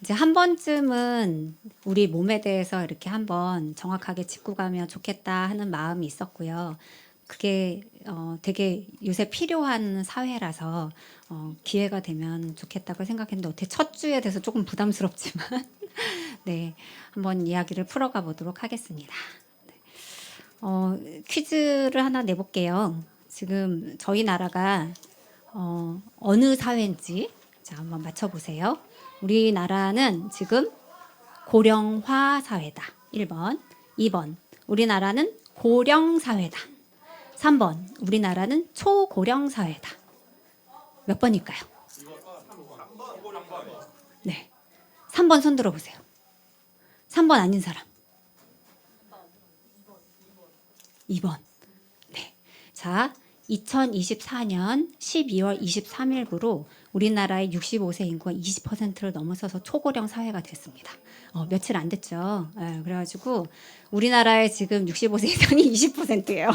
이제 한 번쯤은 우리 몸에 대해서 이렇게 한번 정확하게 짚고 가면 좋겠다 하는 마음이 있었고요. 그게 되게 요새 필요한 사회라서 기회가 되면 좋겠다고 생각했는데 어떻게 첫 주에 대해서 조금 부담스럽지만 네, 한번 이야기를 풀어가 보도록 하겠습니다. 퀴즈를 하나 내볼게요. 지금 저희 나라가 어느 사회인지 자 한번 맞춰보세요. 우리나라는 지금 고령화 사회다. 1번. 2번. 우리나라는 고령 사회다. 3번. 우리나라는 초고령 사회다. 몇 번일까요? 네. 3번 손 들어보세요. 3번 아닌 사람. 2번. 네. 자, 2024년 12월 23일부로 우리나라의 65세 인구가 20%를 넘어서서 초고령 사회가 됐습니다. 며칠 안 됐죠. 그래가지고 우리나라의 지금 65세 이상이 20%예요.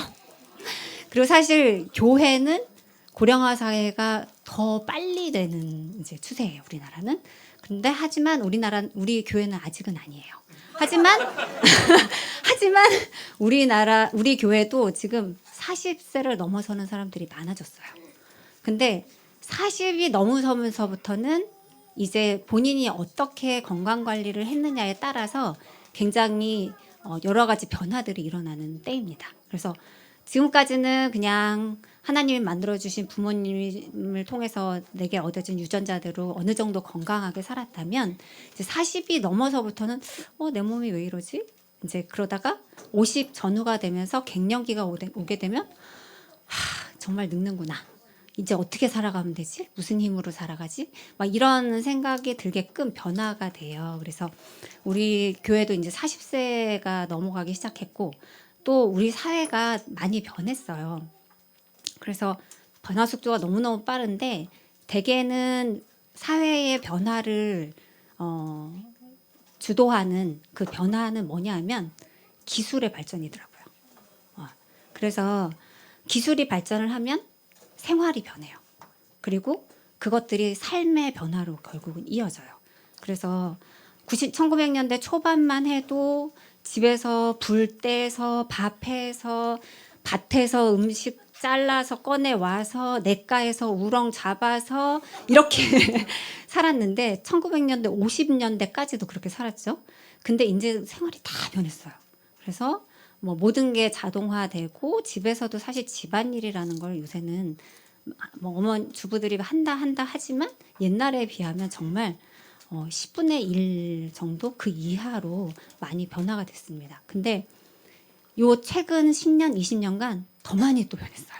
그리고 사실 교회는 고령화 사회가 더 빨리 되는 이제 추세예요. 우리나라는. 근데 하지만 우리 교회는 아직은 아니에요. 하지만 우리 교회도 지금 40세를 넘어서는 사람들이 많아졌어요. 근데 40이 넘어서면서부터는 이제 본인이 어떻게 건강 관리를 했느냐에 따라서 굉장히 여러 가지 변화들이 일어나는 때입니다. 그래서 지금까지는 그냥 하나님이 만들어주신 부모님을 통해서 내게 얻어진 유전자대로 어느 정도 건강하게 살았다면 이제 40이 넘어서부터는 내 몸이 왜 이러지? 이제 그러다가 50 전후가 되면서 갱년기가 오게 되면 정말 늙는구나. 이제 어떻게 살아가면 되지? 무슨 힘으로 살아가지? 막 이런 생각이 들게끔 변화가 돼요. 그래서 우리 교회도 이제 40세가 넘어가기 시작했고 또 우리 사회가 많이 변했어요. 그래서 변화 속도가 너무너무 빠른데 대개는 사회의 변화를 주도하는 그 변화는 뭐냐 하면 기술의 발전이더라고요. 그래서 기술이 발전을 하면 생활이 변해요. 그리고 그것들이 삶의 변화로 결국은 이어져요. 그래서 1900년대 초반만 해도 집에서 불 떼서 밥해서 밭에서 음식 잘라서 꺼내 와서 냇가에서 우렁 잡아서 이렇게 살았는데 1900년대 50년대까지도 그렇게 살았죠. 근데 이제 생활이 다 변했어요. 그래서 뭐 모든 게 자동화되고 집에서도 사실 집안일이라는 걸 요새는 뭐 어머니 주부들이 한다 하지만 옛날에 비하면 정말 10분의 1 정도 그 이하로 많이 변화가 됐습니다. 근데 요 최근 10년, 20년간 더 많이 또 변했어요.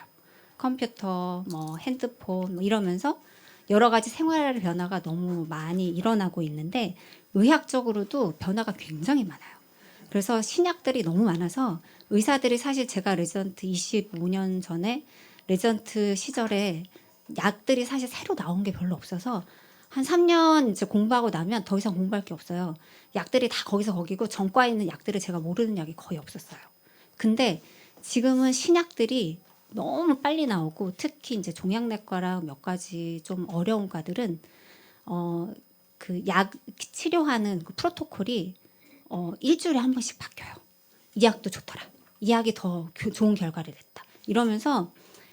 컴퓨터, 뭐 핸드폰 뭐 이러면서 여러 가지 생활 변화가 너무 많이 일어나고 있는데 의학적으로도 변화가 굉장히 많아요. 그래서 신약들이 너무 많아서 의사들이 사실 제가 레지던트 25년 전에 레지던트 시절에 약들이 사실 새로 나온 게 별로 없어서 한 3년 이제 공부하고 나면 더 이상 공부할 게 없어요. 약들이 다 거기서 거기고 전과에 있는 약들을 제가 모르는 약이 거의 없었어요. 근데 지금은 신약들이 너무 빨리 나오고 특히 이제 종양내과랑 몇 가지 좀 어려운 과들은 그 약 치료하는 그 프로토콜이 일주일에 한 번씩 바뀌어요. 이 약도 좋더라. 이 약이 더 좋은 결과를 냈다. 이러면서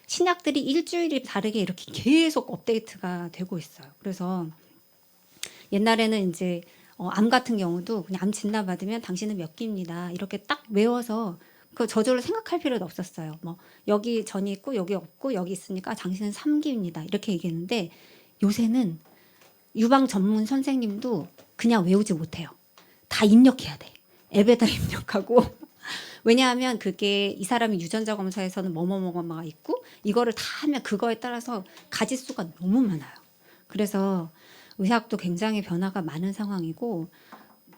신약들이 일주일이 다르게 이렇게 계속 업데이트가 되고 있어요. 그래서 옛날에는 이제 암 같은 경우도 그냥 암 진단 받으면 당신은 몇 기입니다. 이렇게 딱 외워서 그 저절로 생각할 필요도 없었어요. 뭐 여기 전이 있고 여기 없고 여기 있으니까 당신은 3기입니다. 이렇게 얘기했는데 요새는 유방 전문 선생님도 그냥 외우지 못해요. 다 입력해야 돼. 앱에다 입력하고 왜냐하면 그게 이 사람이 유전자 검사에서는 뭐뭐뭐가 있고 이거를 다 하면 그거에 따라서 가지수가 너무 많아요. 그래서 의학도 굉장히 변화가 많은 상황이고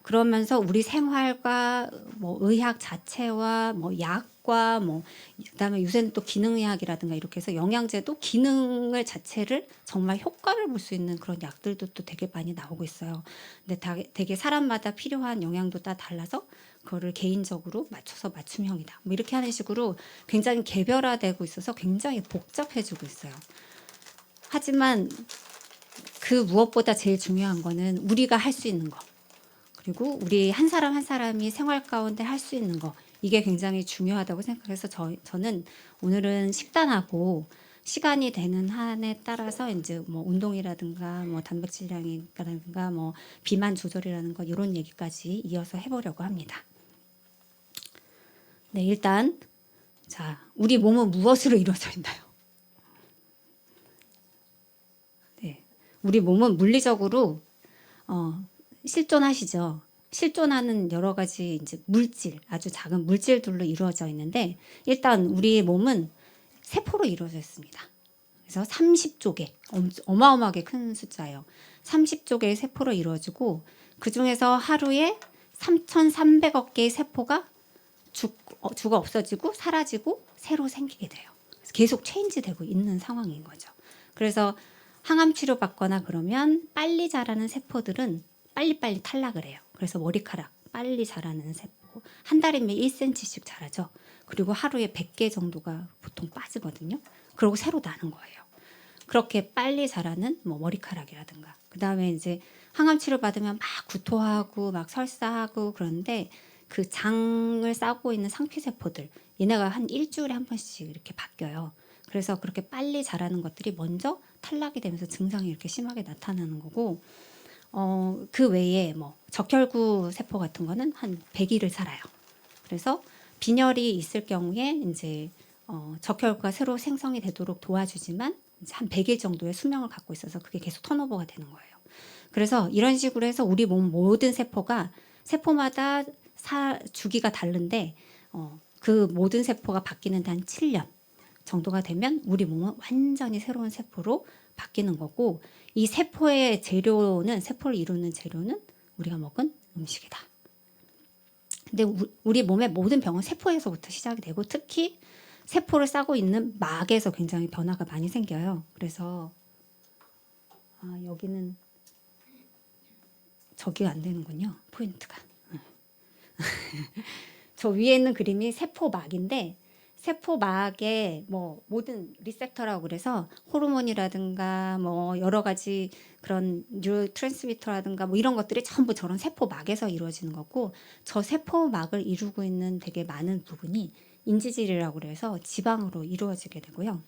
그러면서 우리 생활과 뭐 의학 자체와 뭐 약과 뭐 그다음에 요새는 또 기능의학이라든가 이렇게 해서 영양제도 기능을 자체를 정말 효과를 볼 수 있는 그런 약들도 또 되게 많이 나오고 있어요. 근데 되게 사람마다 필요한 영양도 다 달라서 그거를 개인적으로 맞춰서 맞춤형이다. 뭐 이렇게 하는 식으로 굉장히 개별화되고 있어서 굉장히 복잡해지고 있어요. 하지만 그 무엇보다 제일 중요한 거는 우리가 할 수 있는 거. 그리고 우리 한 사람 한 사람이 생활 가운데 할 수 있는 거. 이게 굉장히 중요하다고 생각해서 저는 오늘은 식단하고 시간이 되는 한에 따라서 이제 뭐 운동이라든가 뭐 단백질량이라든가 뭐 비만 조절이라는 거 이런 얘기까지 이어서 해보려고 합니다. 네, 일단 자, 우리 몸은 무엇으로 이루어져 있나요? 네, 우리 몸은 물리적으로 실존하시죠. 실존하는 여러 가지 이제 물질, 아주 작은 물질들로 이루어져 있는데 일단 우리 몸은 세포로 이루어져 있습니다. 그래서 30조 개, 어마어마하게 큰 숫자예요. 30조 개의 세포로 이루어지고 그 중에서 하루에 3,300억 개의 세포가 죽어 없어지고 사라지고 새로 생기게 돼요. 그래서 계속 체인지되고 있는 상황인 거죠. 그래서 항암 치료 받거나 그러면 빨리 자라는 세포들은 빨리빨리 탈락을 해요. 그래서 머리카락 빨리 자라는 세포 한 달이면 1cm씩 자라죠. 그리고 하루에 100개 정도가 보통 빠지거든요. 그리고 새로 나는 거예요. 그렇게 빨리 자라는 뭐 머리카락이라든가 그 다음에 이제 항암 치료 받으면 막 구토하고 막 설사하고 그런데 그 장을 싸고 있는 상피세포들 얘네가 한 일주일에 한 번씩 이렇게 바뀌어요. 그래서 그렇게 빨리 자라는 것들이 먼저 탈락이 되면서 증상이 이렇게 심하게 나타나는 거고 그 외에 뭐 적혈구 세포 같은 거는 한 100일을 살아요. 그래서 빈혈이 있을 경우에 이제 적혈구가 새로 생성이 되도록 도와주지만 이제 한 100일 정도의 수명을 갖고 있어서 그게 계속 턴오버가 되는 거예요. 그래서 이런 식으로 해서 우리 몸 모든 세포마다 주기가 다른데 그 모든 세포가 바뀌는 데 한 7년 정도가 되면 우리 몸은 완전히 새로운 세포로 바뀌는 거고 이 세포의 재료는 세포를 이루는 재료는 우리가 먹은 음식이다. 근데 우리 몸의 모든 병은 세포에서부터 시작이 되고 특히 세포를 싸고 있는 막에서 굉장히 변화가 많이 생겨요. 그래서 여기는 저기가 안 되는군요. 포인트가. 저 위에 있는 그림이 세포막인데 세포막에 뭐 모든 리셉터라고 그래서 호르몬이라든가 뭐 여러 가지 그런 뉴로 트랜스미터라든가 뭐 이런 것들이 전부 저런 세포막에서 이루어지는 거고 저 세포막을 이루고 있는 되게 많은 부분이 인지질이라고 그래서 지방으로 이루어지게 되고요.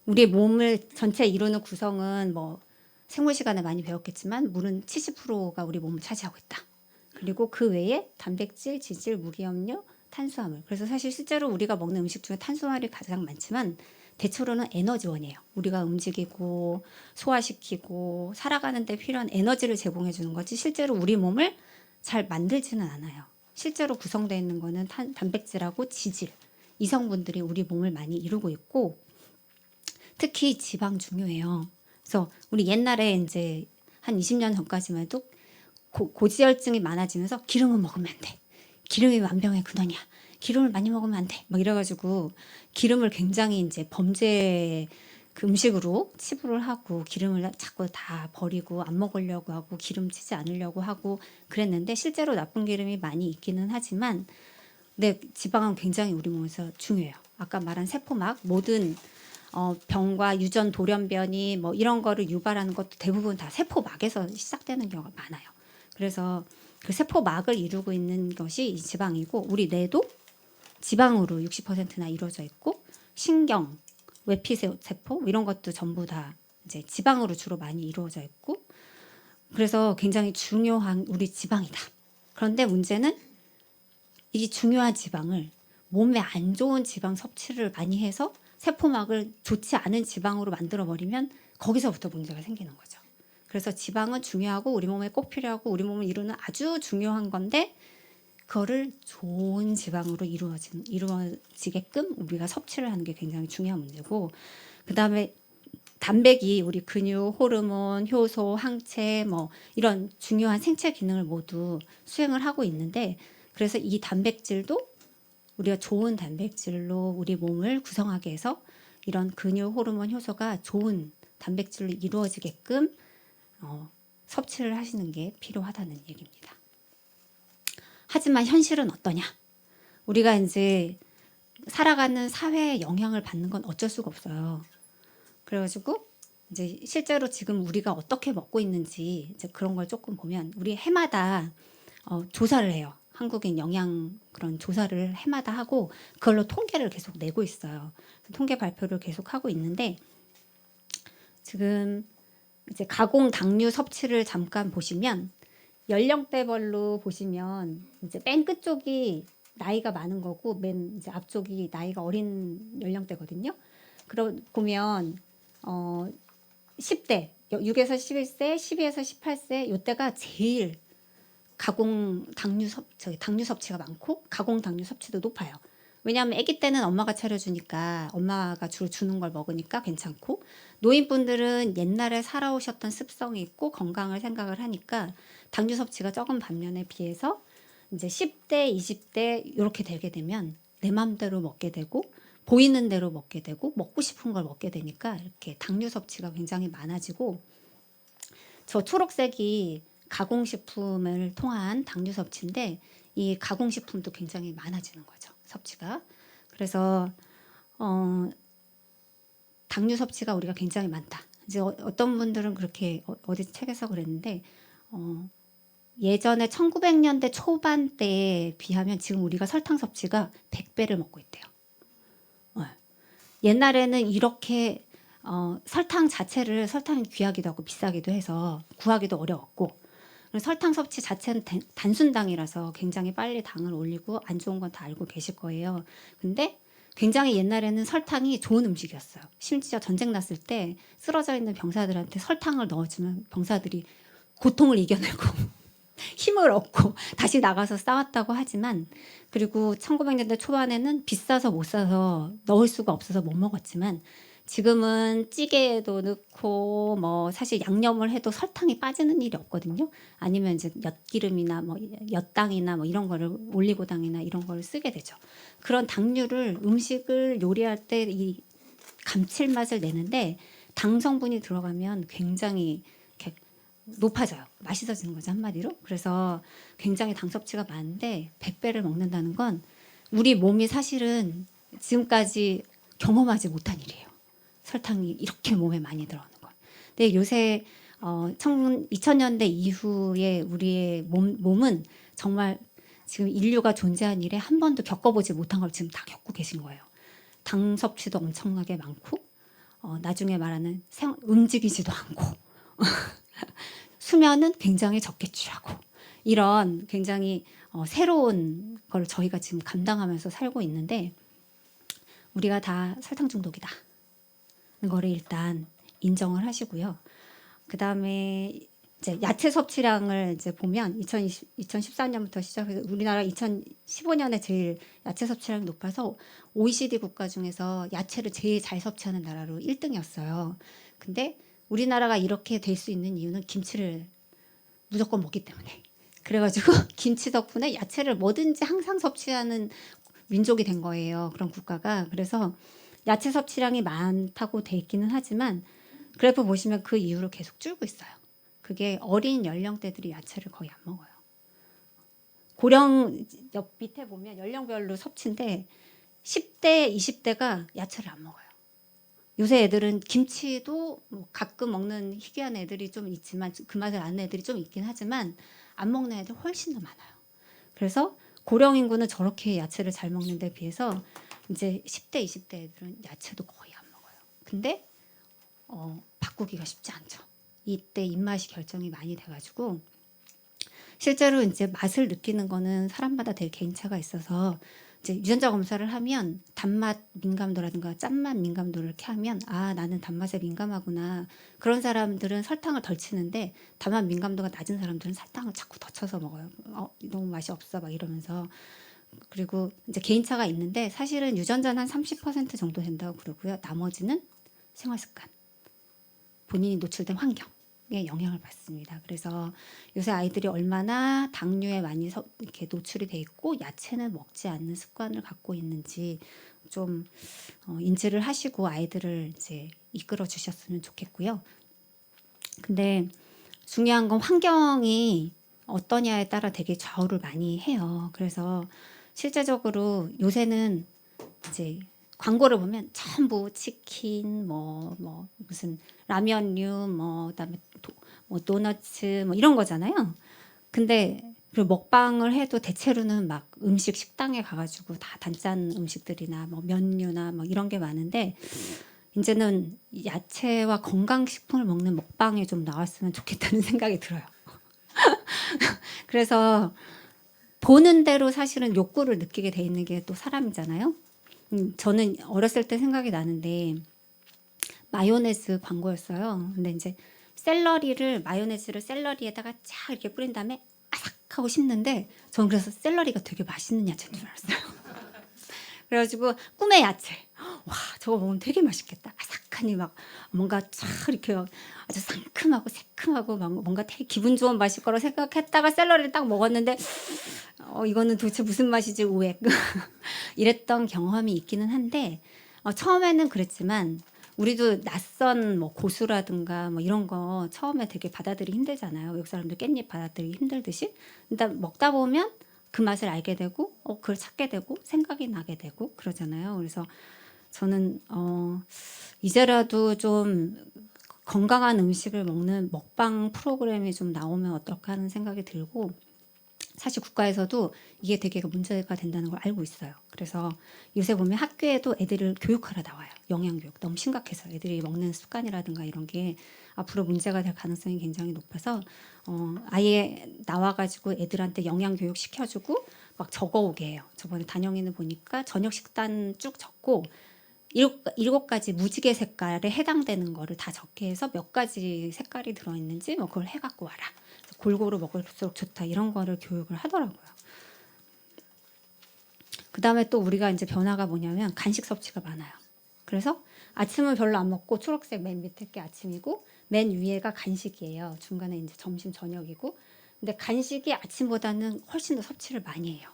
우리 몸을 전체 이루는 구성은 뭐 생물 시간에 많이 배웠겠지만 물은 70%가 우리 몸을 차지하고 있다. 그리고 그 외에 단백질, 지질, 무기염료, 탄수화물. 그래서 사실 실제로 우리가 먹는 음식 중에 탄수화물이 가장 많지만 대체로는 에너지원이에요. 우리가 움직이고 소화시키고 살아가는 데 필요한 에너지를 제공해 주는 거지 실제로 우리 몸을 잘 만들지는 않아요. 실제로 구성되어 있는 거는 단백질하고 지질. 이 성분들이 우리 몸을 많이 이루고 있고 특히 지방 중요해요. 그래서 우리 옛날에 이제 한 20년 전까지만 해도 고지혈증이 많아지면서 기름은 먹으면 안 돼. 기름이 만병의 근원이야. 기름을 많이 먹으면 안 돼. 막 이래가지고 기름을 굉장히 이제 범죄 그 음식으로 치부를 하고 기름을 자꾸 다 버리고 안 먹으려고 하고 기름치지 않으려고 하고 그랬는데 실제로 나쁜 기름이 많이 있기는 하지만 근데 지방은 굉장히 우리 몸에서 중요해요. 아까 말한 세포막 모든 병과 유전 돌연변이 뭐 이런 거를 유발하는 것도 대부분 다 세포막에서 시작되는 경우가 많아요. 그래서 그 세포막을 이루고 있는 것이 이 지방이고 우리 뇌도 지방으로 60%나 이루어져 있고 신경, 외피세포 이런 것도 전부 다 이제 지방으로 주로 많이 이루어져 있고 그래서 굉장히 중요한 우리 지방이다. 그런데 문제는 이 중요한 지방을 몸에 안 좋은 지방 섭취를 많이 해서 세포막을 좋지 않은 지방으로 만들어 버리면 거기서부터 문제가 생기는 거죠. 그래서 지방은 중요하고 우리 몸에 꼭 필요하고 우리 몸을 이루는 아주 중요한 건데 그거를 좋은 지방으로 이루어지게끔 우리가 섭취를 하는 게 굉장히 중요한 문제고 그다음에 단백이 우리 근육, 호르몬, 효소, 항체 뭐 이런 중요한 생체 기능을 모두 수행을 하고 있는데 그래서 이 단백질도 우리가 좋은 단백질로 우리 몸을 구성하게 해서 이런 근육, 호르몬, 효소가 좋은 단백질로 이루어지게끔 섭취를 하시는 게 필요하다는 얘기입니다. 하지만 현실은 어떠냐? 우리가 이제 살아가는 사회의 영향을 받는 건 어쩔 수가 없어요. 그래가지고 이제 실제로 지금 우리가 어떻게 먹고 있는지 이제 그런 걸 조금 보면 우리 해마다 조사를 해요. 한국인 영양 그런 조사를 해마다 하고 그걸로 통계를 계속 내고 있어요. 통계 발표를 계속 하고 있는데 지금 이제 가공 당류 섭취를 잠깐 보시면 연령대별로 보시면 이제 맨 끝쪽이 나이가 많은 거고 맨 이제 앞쪽이 나이가 어린 연령대거든요. 그러 보면 10대 6에서 11세, 12에서 18세 요때가 제일 당류 섭취가 많고 가공 당류 섭취도 높아요. 왜냐하면 아기 때는 엄마가 차려주니까 엄마가 주로 주는 걸 먹으니까 괜찮고 노인분들은 옛날에 살아오셨던 습성이 있고 건강을 생각을 하니까 당류 섭취가 적은 반면에 비해서 이제 10대, 20대 이렇게 되게 되면 내 맘대로 먹게 되고 보이는 대로 먹게 되고 먹고 싶은 걸 먹게 되니까 이렇게 당류 섭취가 굉장히 많아지고 저 초록색이 가공식품을 통한 당류 섭취인데 이 가공식품도 굉장히 많아지는 거죠. 섭취가. 그래서 당류 섭취가 우리가 굉장히 많다. 이제 어떤 분들은 그렇게 어디 책에서 그랬는데 예전에 1900년대 초반 때에 비하면 지금 우리가 설탕 섭취가 100배를 먹고 있대요. 옛날에는 이렇게 설탕 자체를 설탕이 귀하기도 하고 비싸기도 해서 구하기도 어려웠고 설탕 섭취 자체는 단순당이라서 굉장히 빨리 당을 올리고 안 좋은 건 다 알고 계실 거예요. 근데 굉장히 옛날에는 설탕이 좋은 음식이었어요. 심지어 전쟁 났을 때 쓰러져 있는 병사들한테 설탕을 넣어주면 병사들이 고통을 이겨내고 힘을 얻고 다시 나가서 싸웠다고 하지만 그리고 1900년대 초반에는 비싸서 못 사서 넣을 수가 없어서 못 먹었지만 지금은 찌개에도 넣고 뭐 사실 양념을 해도 설탕이 빠지는 일이 없거든요. 아니면 이제 엿기름이나 뭐 엿당이나 뭐 이런 거를 올리고당이나 이런 거를 쓰게 되죠. 그런 당류를 음식을 요리할 때 이 감칠맛을 내는데 당 성분이 들어가면 굉장히 이렇게 높아져요. 맛있어지는 거죠, 한마디로. 그래서 굉장히 당 섭취가 많은데 100배를 먹는다는 건 우리 몸이 사실은 지금까지 경험하지 못한 일이에요. 설탕이 이렇게 몸에 많이 들어오는 거. 근데 요새 2000년대 이후에 우리의 몸은 정말 지금 인류가 존재한 일에 한 번도 겪어보지 못한 걸 지금 다 겪고 계신 거예요. 당 섭취도 엄청나게 많고 나중에 말하는 움직이지도 않고 수면은 굉장히 적게 취하고 이런 굉장히 새로운 걸 저희가 지금 감당하면서 살고 있는데 우리가 다 설탕 중독이다. 거를 일단 인정을 하시고요. 그 다음에 이제 야채 섭취량을 이제 보면 2014년부터 시작해서 우리나라 2015년에 제일 야채 섭취량이 높아서 OECD 국가 중에서 야채를 제일 잘 섭취하는 나라로 1등이었어요. 근데 우리나라가 이렇게 될 수 있는 이유는 김치를 무조건 먹기 때문에. 그래가지고 김치 덕분에 야채를 뭐든지 항상 섭취하는 민족이 된 거예요. 그런 국가가. 그래서 야채 섭취량이 많다고 돼 있기는 하지만 그래프 보시면 그 이후로 계속 줄고 있어요. 그게 어린 연령대들이 야채를 거의 안 먹어요. 고령 옆 밑에 보면 연령별로 섭취인데 10대, 20대가 야채를 안 먹어요. 요새 애들은 김치도 뭐 가끔 먹는 희귀한 애들이 좀 있지만 그 맛을 아는 애들이 좀 있긴 하지만 안 먹는 애들 훨씬 더 많아요. 그래서 고령 인구는 저렇게 야채를 잘 먹는 데 비해서 이제 10대, 20대 애들은 야채도 거의 안 먹어요. 근데 바꾸기가 쉽지 않죠. 이때 입맛이 결정이 많이 돼가지고 실제로 이제 맛을 느끼는 거는 사람마다 되게 개인차가 있어서 이제 유전자 검사를 하면 단맛 민감도라든가 짠맛 민감도를 이렇게 하면 아 나는 단맛에 민감하구나. 그런 사람들은 설탕을 덜 치는데 단맛 민감도가 낮은 사람들은 설탕을 자꾸 더 쳐서 먹어요. 너무 맛이 없어 막 이러면서. 그리고 이제 개인차가 있는데 사실은 유전자는 한 30% 정도 된다고 그러고요. 나머지는 생활 습관, 본인이 노출된 환경에 영향을 받습니다. 그래서 요새 아이들이 얼마나 당류에 많이 이렇게 노출이 돼 있고 야채는 먹지 않는 습관을 갖고 있는지 좀 인지를 하시고 아이들을 이제 이끌어 주셨으면 좋겠고요. 근데 중요한 건 환경이 어떠냐에 따라 되게 좌우를 많이 해요. 그래서 실제적으로 요새는 이제 광고를 보면 전부 치킨, 뭐 무슨 라면류, 뭐 그다음에 뭐 도너츠 뭐 이런 거잖아요. 근데 그리고 먹방을 해도 대체로는 막 음식 식당에 가가지고 다 단짠 음식들이나 뭐 면류나 뭐 이런 게 많은데 이제는 야채와 건강식품을 먹는 먹방이 좀 나왔으면 좋겠다는 생각이 들어요. 그래서 보는 대로 사실은 욕구를 느끼게 돼 있는 게 또 사람이잖아요. 저는 어렸을 때 생각이 나는데 마요네즈 광고였어요. 근데 이제 마요네즈를 샐러리에다가 쫙 이렇게 뿌린 다음에 아삭 하고 씹는데 전 그래서 샐러리가 되게 맛있는 야채인 줄 알았어요. 그래가지고 꿈의 야채. 와, 저거 먹으면 되게 맛있겠다. 아삭하니 막 뭔가 쫙 이렇게 아주 상큼하고 새큼하고 막 뭔가 되게 기분 좋은 맛일 거라고 생각했다가 샐러리를 딱 먹었는데 이거는 도대체 무슨 맛이지 우액 이랬던 경험이 있기는 한데 처음에는 그랬지만 우리도 낯선 뭐 고수라든가 뭐 이런 거 처음에 되게 받아들이기 힘들잖아요. 외국 사람들 깻잎 받아들이기 힘들듯이. 일단 먹다 보면 그 맛을 알게 되고 그걸 찾게 되고 생각이 나게 되고 그러잖아요. 그래서 저는 이제라도 좀 건강한 음식을 먹는 먹방 프로그램이 좀 나오면 어떨까 하는 생각이 들고 사실 국가에서도 이게 되게 문제가 된다는 걸 알고 있어요. 그래서 요새 보면 학교에도 애들을 교육하러 나와요. 영양교육. 너무 심각해서 애들이 먹는 습관이라든가 이런 게 앞으로 문제가 될 가능성이 굉장히 높아서 아예 나와가지고 애들한테 영양교육 시켜주고 막 적어오게 해요. 저번에 단영이는 보니까 저녁 식단 쭉 적고 7가지 무지개 색깔에 해당되는 거를 다 적게 해서 몇 가지 색깔이 들어있는지 뭐 그걸 해갖고 와라. 골고루 먹을수록 좋다. 이런 거를 교육을 하더라고요. 그 다음에 또 우리가 이제 변화가 뭐냐면 간식 섭취가 많아요. 그래서 아침을 별로 안 먹고 초록색 맨 밑에 게 아침이고 맨 위에가 간식이에요. 중간에 이제 점심 저녁이고. 근데 간식이 아침보다는 훨씬 더 섭취를 많이 해요.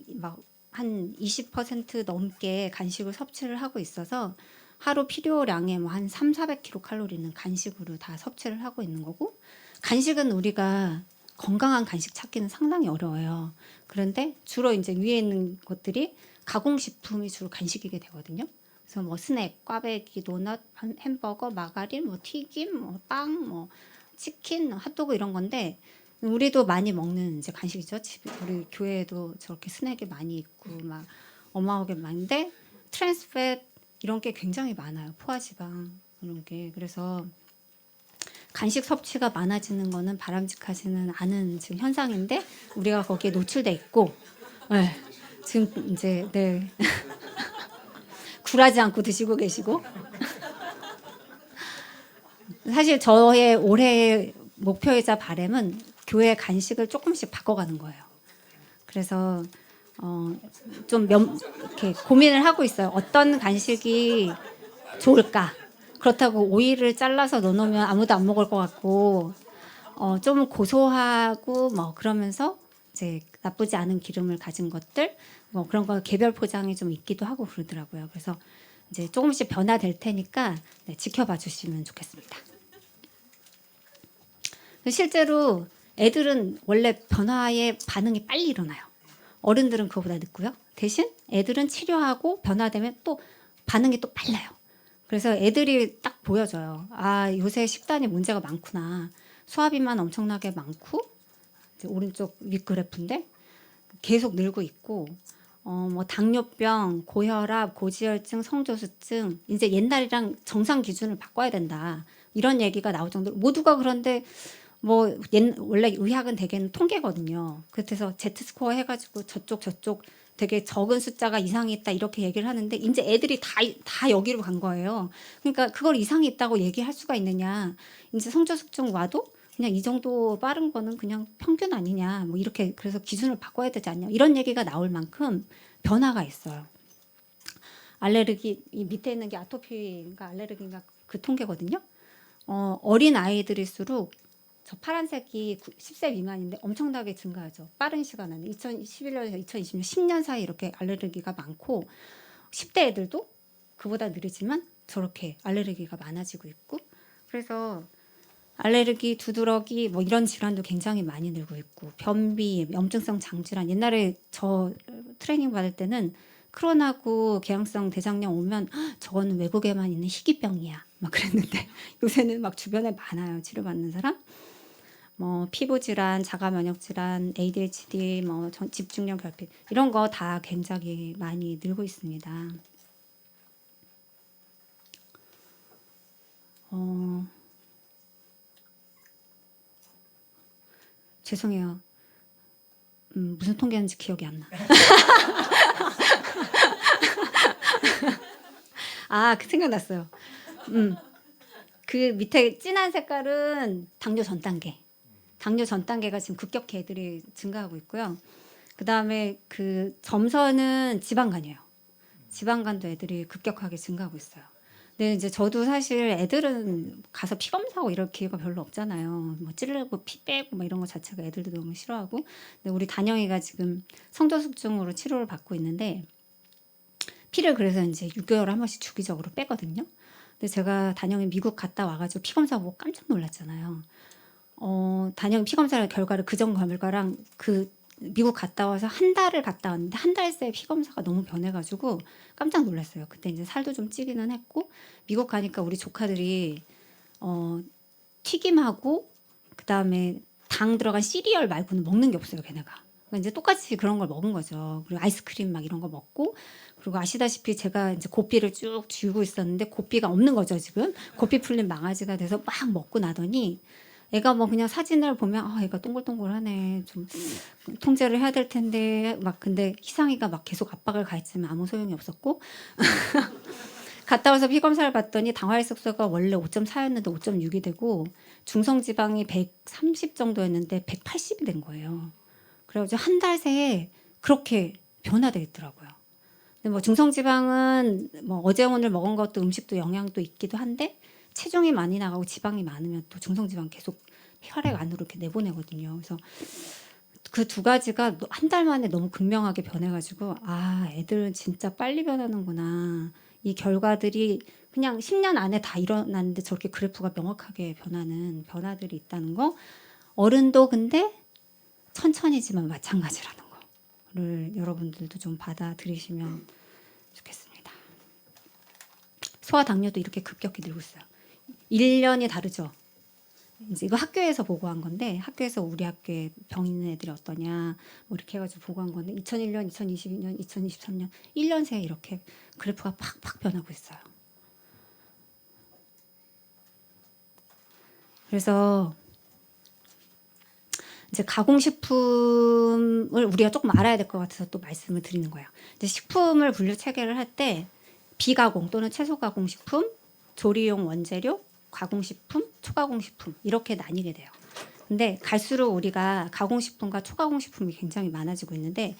막 한 20% 넘게 간식을 섭취를 하고 있어서 하루 필요량의 뭐 한 300~400kcal 간식으로 다 섭취를 하고 있는 거고 간식은 우리가 건강한 간식 찾기는 상당히 어려워요. 그런데 주로 이제 위에 있는 것들이 가공식품이 주로 간식이게 되거든요. 그래서 뭐 스낵, 꽈배기, 도넛, 햄버거, 마가린, 뭐 튀김, 뭐 빵, 뭐 치킨, 핫도그 이런 건데 우리도 많이 먹는 이제 간식이죠. 우리 교회에도 저렇게 스낵이 많이 있고 막 어마어마하게 많은데 트랜스팻 이런 게 굉장히 많아요. 포화지방 이런 게. 그래서 간식 섭취가 많아지는 거는 바람직하지는 않은 지금 현상인데 우리가 거기에 노출돼 있고 네, 지금 이제 네. 굴하지 않고 드시고 계시고 사실 저의 올해의 목표이자 바람은 교회 간식을 조금씩 바꿔가는 거예요. 그래서 좀 이렇게 고민을 하고 있어요. 어떤 간식이 좋을까? 그렇다고 오이를 잘라서 넣어놓으면 아무도 안 먹을 것 같고 좀 고소하고 뭐 그러면서 이제 나쁘지 않은 기름을 가진 것들 뭐 그런 거 개별 포장이 좀 있기도 하고 그러더라고요. 그래서 이제 조금씩 변화될 테니까 네, 지켜봐 주시면 좋겠습니다. 실제로 애들은 원래 변화에 반응이 빨리 일어나요. 어른들은 그거보다 늦고요. 대신 애들은 치료하고 변화되면 또 반응이 또 빨라요. 그래서 애들이 딱 보여줘요. 아, 요새 식단에 문제가 많구나. 소화비만 엄청나게 많고 오른쪽 윗그래프인데 계속 늘고 있고 뭐 당뇨병, 고혈압, 고지혈증, 성조수증 이제 옛날이랑 정상 기준을 바꿔야 된다. 이런 얘기가 나올 정도로 모두가 그런데 뭐 원래 의학은 대개는 통계거든요. 그래서 Z스코어 해가지고 저쪽 되게 적은 숫자가 이상이 있다 이렇게 얘기를 하는데 이제 애들이 다 여기로 간 거예요. 그러니까 그걸 이상이 있다고 얘기할 수가 있느냐. 이제 성조숙증 와도 그냥 이 정도 빠른 거는 그냥 평균 아니냐. 뭐 이렇게 그래서 기준을 바꿔야 되지 않냐. 이런 얘기가 나올 만큼 변화가 있어요. 알레르기 이 밑에 있는 게 아토피인가 알레르기인가 그 통계거든요. 어린 아이들일수록 저 파란색이 10세 미만인데 엄청나게 증가하죠. 빠른 시간 안에 2011년에서 2020년 10년 사이 이렇게 알레르기가 많고 10대 애들도 그보다 느리지만 저렇게 알레르기가 많아지고 있고 그래서 알레르기, 두드러기 뭐 이런 질환도 굉장히 많이 늘고 있고 변비, 염증성 장질환 옛날에 저 트레이닝 받을 때는 크론하고 개양성 대장염 오면 저거는 외국에만 있는 희귀병이야 막 그랬는데 요새는 막 주변에 많아요. 치료받는 사람. 뭐 피부 질환, 자가 면역 질환, ADHD, 뭐 집중력 결핍 이런 거 다 굉장히 많이 늘고 있습니다. 죄송해요. 무슨 통계인지 기억이 안 나. 그 생각났어요. 그 밑에 진한 색깔은 당뇨 전 단계. 당뇨 전 단계가 지금 급격히 애들이 증가하고 있고요. 그 다음에 그 점선은 지방간이에요. 지방간도 애들이 급격하게 증가하고 있어요. 근데 이제 저도 사실 애들은 가서 피 검사하고 이럴 기회가 별로 없잖아요. 뭐 찌르고 피 빼고 뭐 이런 거 자체가 애들도 너무 싫어하고. 근데 우리 단영이가 지금 성도숙증으로 치료를 받고 있는데 피를 그래서 이제 6개월에 한 번씩 주기적으로 빼거든요. 근데 제가 단영이 미국 갔다 와가지고 피 검사 보고 깜짝 놀랐잖아요. 단영 피 검사 결과를 그전 결과랑 그 미국 갔다 와서 한 달을 갔다 왔는데 한 달 새에 피 검사가 너무 변해가지고 깜짝 놀랐어요. 그때 이제 살도 좀 찌기는 했고 미국 가니까 우리 조카들이 튀김하고 그 다음에 당 들어간 시리얼 말고는 먹는 게 없어요, 걔네가. 그러니까 이제 똑같이 그런 걸 먹은 거죠. 그리고 아이스크림 막 이런 거 먹고 그리고 아시다시피 제가 이제 고삐를 쭉 쥐고 있었는데 고삐가 없는 거죠, 지금. 고삐 풀린 망아지가 돼서 막 먹고 나더니 애가 뭐 그냥 사진을 보면 애가 동글동글하네. 좀 통제를 해야 될 텐데 막 근데 희상이가 막 계속 압박을 가했지만 아무 소용이 없었고 갔다 와서 피 검사를 받더니 당화혈색소가 원래 5.4였는데 5.6이 되고 중성지방이 130 정도였는데 180이 된 거예요. 그래가지고 한 달 새에 그렇게 변화돼 있더라고요. 근데 뭐 중성지방은 뭐 어제 오늘 먹은 것도 음식도 영향도 있기도 한데 체중이 많이 나가고 지방이 많으면 또 중성지방 계속 혈액 안으로 이렇게 내보내거든요. 그래서 그 두 가지가 한 달 만에 너무 극명하게 변해가지고 애들은 진짜 빨리 변하는구나. 이 결과들이 그냥 10년 안에 다 일어났는데 저렇게 그래프가 명확하게 변하는 변화들이 있다는 거. 어른도 근데 천천히지만 마찬가지라는 거를 여러분들도 좀 받아들이시면 좋겠습니다. 소아 당뇨도 이렇게 급격히 늘고 있어요. 1년이 다르죠. 이제 이거 학교에서 보고한 건데 학교에서 우리 학교에 병 있는 애들이 어떠냐 뭐 이렇게 해가지고 보고한 건데 2001년, 2022년, 2023년 1년 새에 이렇게 그래프가 팍팍 변하고 있어요. 그래서 이제 가공식품을 우리가 조금 알아야 될 것 같아서 또 말씀을 드리는 거예요. 이제 식품을 분류 체계를 할 때 비가공 또는 채소 가공식품, 조리용 원재료, 가공식품, 초가공식품 이렇게 나뉘게 돼요. 근데 갈수록 우리가 가공식품과 초가공식품이 굉장히 많아지고 있는데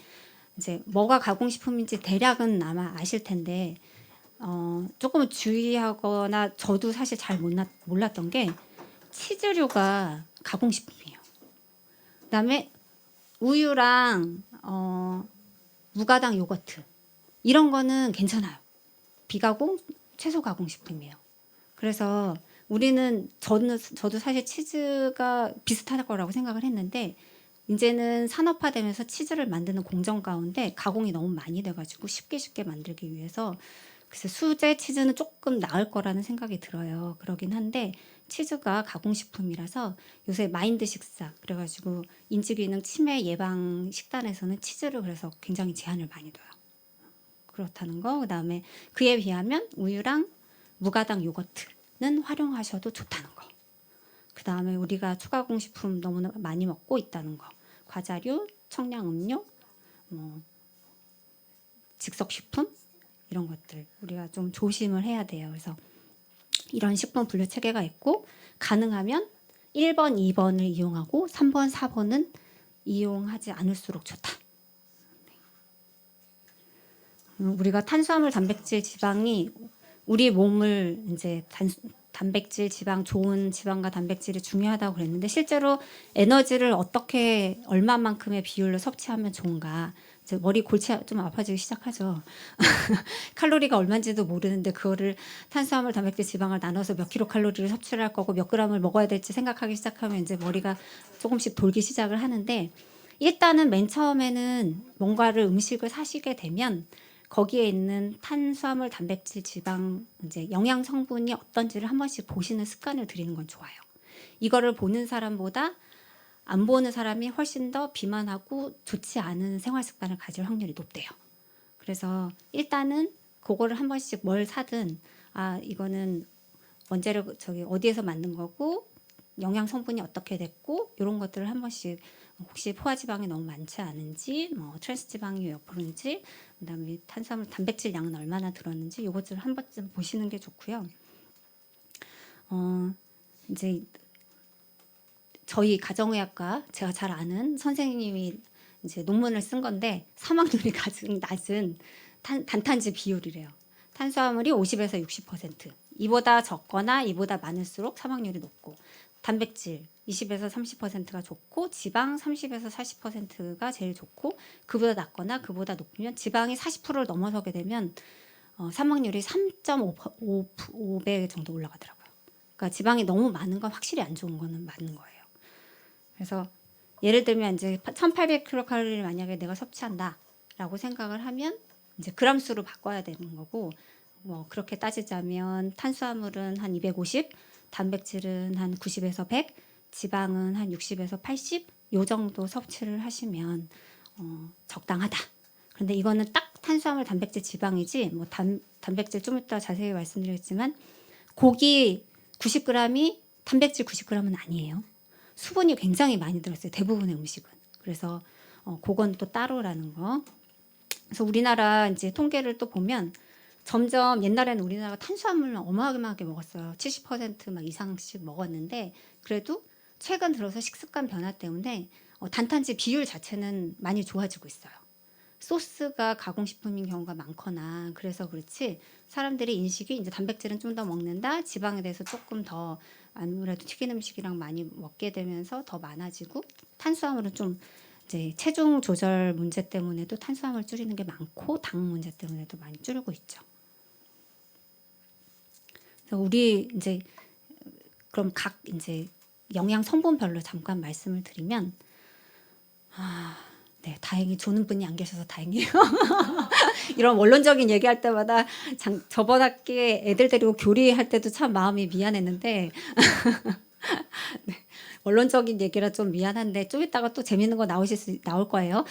이제 뭐가 가공식품인지 대략은 아마 아실 텐데 조금은 주의하거나 저도 사실 잘 몰랐던 게 치즈류가 가공식품이에요. 그다음에 우유랑 무가당 요거트 이런 거는 괜찮아요. 비가공, 채소 가공식품이에요. 그래서 우리는 저도 사실 치즈가 비슷할 거라고 생각을 했는데 이제는 산업화되면서 치즈를 만드는 공정 가운데 가공이 너무 많이 돼가지고 쉽게 만들기 위해서 그래서 수제 치즈는 조금 나을 거라는 생각이 들어요. 그러긴 한데 치즈가 가공식품이라서 요새 마인드 식사 그래가지고 인지기능 치매 예방 식단에서는 치즈를 그래서 굉장히 제한을 많이 둬요. 그렇다는 거. 그다음에 그에 비하면 우유랑 무가당 요거트는 활용하셔도 좋다는 거. 그다음에 우리가 초가공식품 너무나 많이 먹고 있다는 거. 과자류, 청량음료, 뭐 즉석식품 이런 것들 우리가 좀 조심을 해야 돼요. 그래서 이런 식품 분류 체계가 있고 가능하면 1번, 2번을 이용하고 3번, 4번은 이용하지 않을수록 좋다. 우리가 탄수화물, 단백질, 지방이 우리 몸을 이제 단백질, 지방, 좋은 지방과 단백질이 중요하다고 그랬는데 실제로 에너지를 어떻게 얼마만큼의 비율로 섭취하면 좋은가. 이제 머리 골치 좀 아파지기 시작하죠. 칼로리가 얼마인지도 모르는데 그거를 탄수화물, 단백질, 지방을 나눠서 몇 킬로칼로리를 섭취를 할 거고 몇 그램을 먹어야 될지 생각하기 시작하면 이제 머리가 조금씩 돌기 시작을 하는데 일단은 맨 처음에는 뭔가를 음식을 사시게 되면 거기에 있는 탄수화물, 단백질, 지방, 이제 영양 성분이 어떤지를 한 번씩 보시는 습관을 들이는 건 좋아요. 이거를 보는 사람보다 안 보는 사람이 훨씬 더 비만하고 좋지 않은 생활 습관을 가질 확률이 높대요. 그래서 일단은 그거를 한 번씩 뭘 사든 이거는 원재료 저기 어디에서 만든 거고 영양 성분이 어떻게 됐고 이런 것들을 한 번씩 혹시 포화지방이 너무 많지 않은지 뭐 트랜스지방이 몇 프로인지 그다음에 탄수화물 단백질 양은 얼마나 들었는지 이것들을 한 번쯤 보시는 게 좋고요. 이제 저희 가정의학과 제가 잘 아는 선생님이 이제 논문을 쓴 건데 사망률이 가장 낮은 단탄지 비율이래요. 탄수화물이 50에서 60%. 이보다 적거나 이보다 많을수록 사망률이 높고 단백질 20에서 30%가 좋고 지방 30에서 40%가 제일 좋고 그보다 낮거나 그보다 높으면 지방이 40%를 넘어서게 되면 사망률이 3.5배 정도 올라가더라고요. 그러니까 지방이 너무 많은 건 확실히 안 좋은 거는 맞는 거예요. 그래서 예를 들면 이제 1800kcal를 만약에 내가 섭취한다라고 생각을 하면 이제 그람 수로 바꿔야 되는 거고 뭐 그렇게 따지자면 탄수화물은 한 250, 단백질은 한 90에서 100, 지방은 한 60에서 80, 요 정도 섭취를 하시면 적당하다. 그런데 이거는 딱 탄수화물, 단백질, 지방이지 뭐 단백질 좀 이따 자세히 말씀드리겠지만 고기 90g이 단백질 90g은 아니에요. 수분이 굉장히 많이 들었어요. 대부분의 음식은. 그래서 그건 또 따로라는 거. 그래서 우리나라 이제 통계를 또 보면 점점 옛날에는 우리나라가 탄수화물을 어마어마하게 먹었어요. 70%막 이상씩 먹었는데 그래도 최근 들어서 식습관 변화 때문에 단탄지 비율 자체는 많이 좋아지고 있어요. 소스가 가공식품인 경우가 많거나 그래서 그렇지 사람들의 인식이 이제 단백질은 좀 더 먹는다, 지방에 대해서 조금 더 아무래도 튀긴 음식이랑 많이 먹게 되면서 더 많아지고 탄수화물은 좀 이제 체중 조절 문제 때문에도 탄수화물 줄이는 게 많고 당 문제 때문에도 많이 줄이고 있죠. 그래서 우리 이제 그럼 각 이제 영양 성분별로 잠깐 말씀을 드리면 네, 다행히 조는 분이 안 계셔서 다행이에요. 이런 원론적인 얘기할 때마다 저번 학기에 애들 데리고 교리할 때도 참 마음이 미안했는데 네, 원론적인 얘기라 좀 미안한데 좀 이따가 또 재밌는 거 나올 거예요.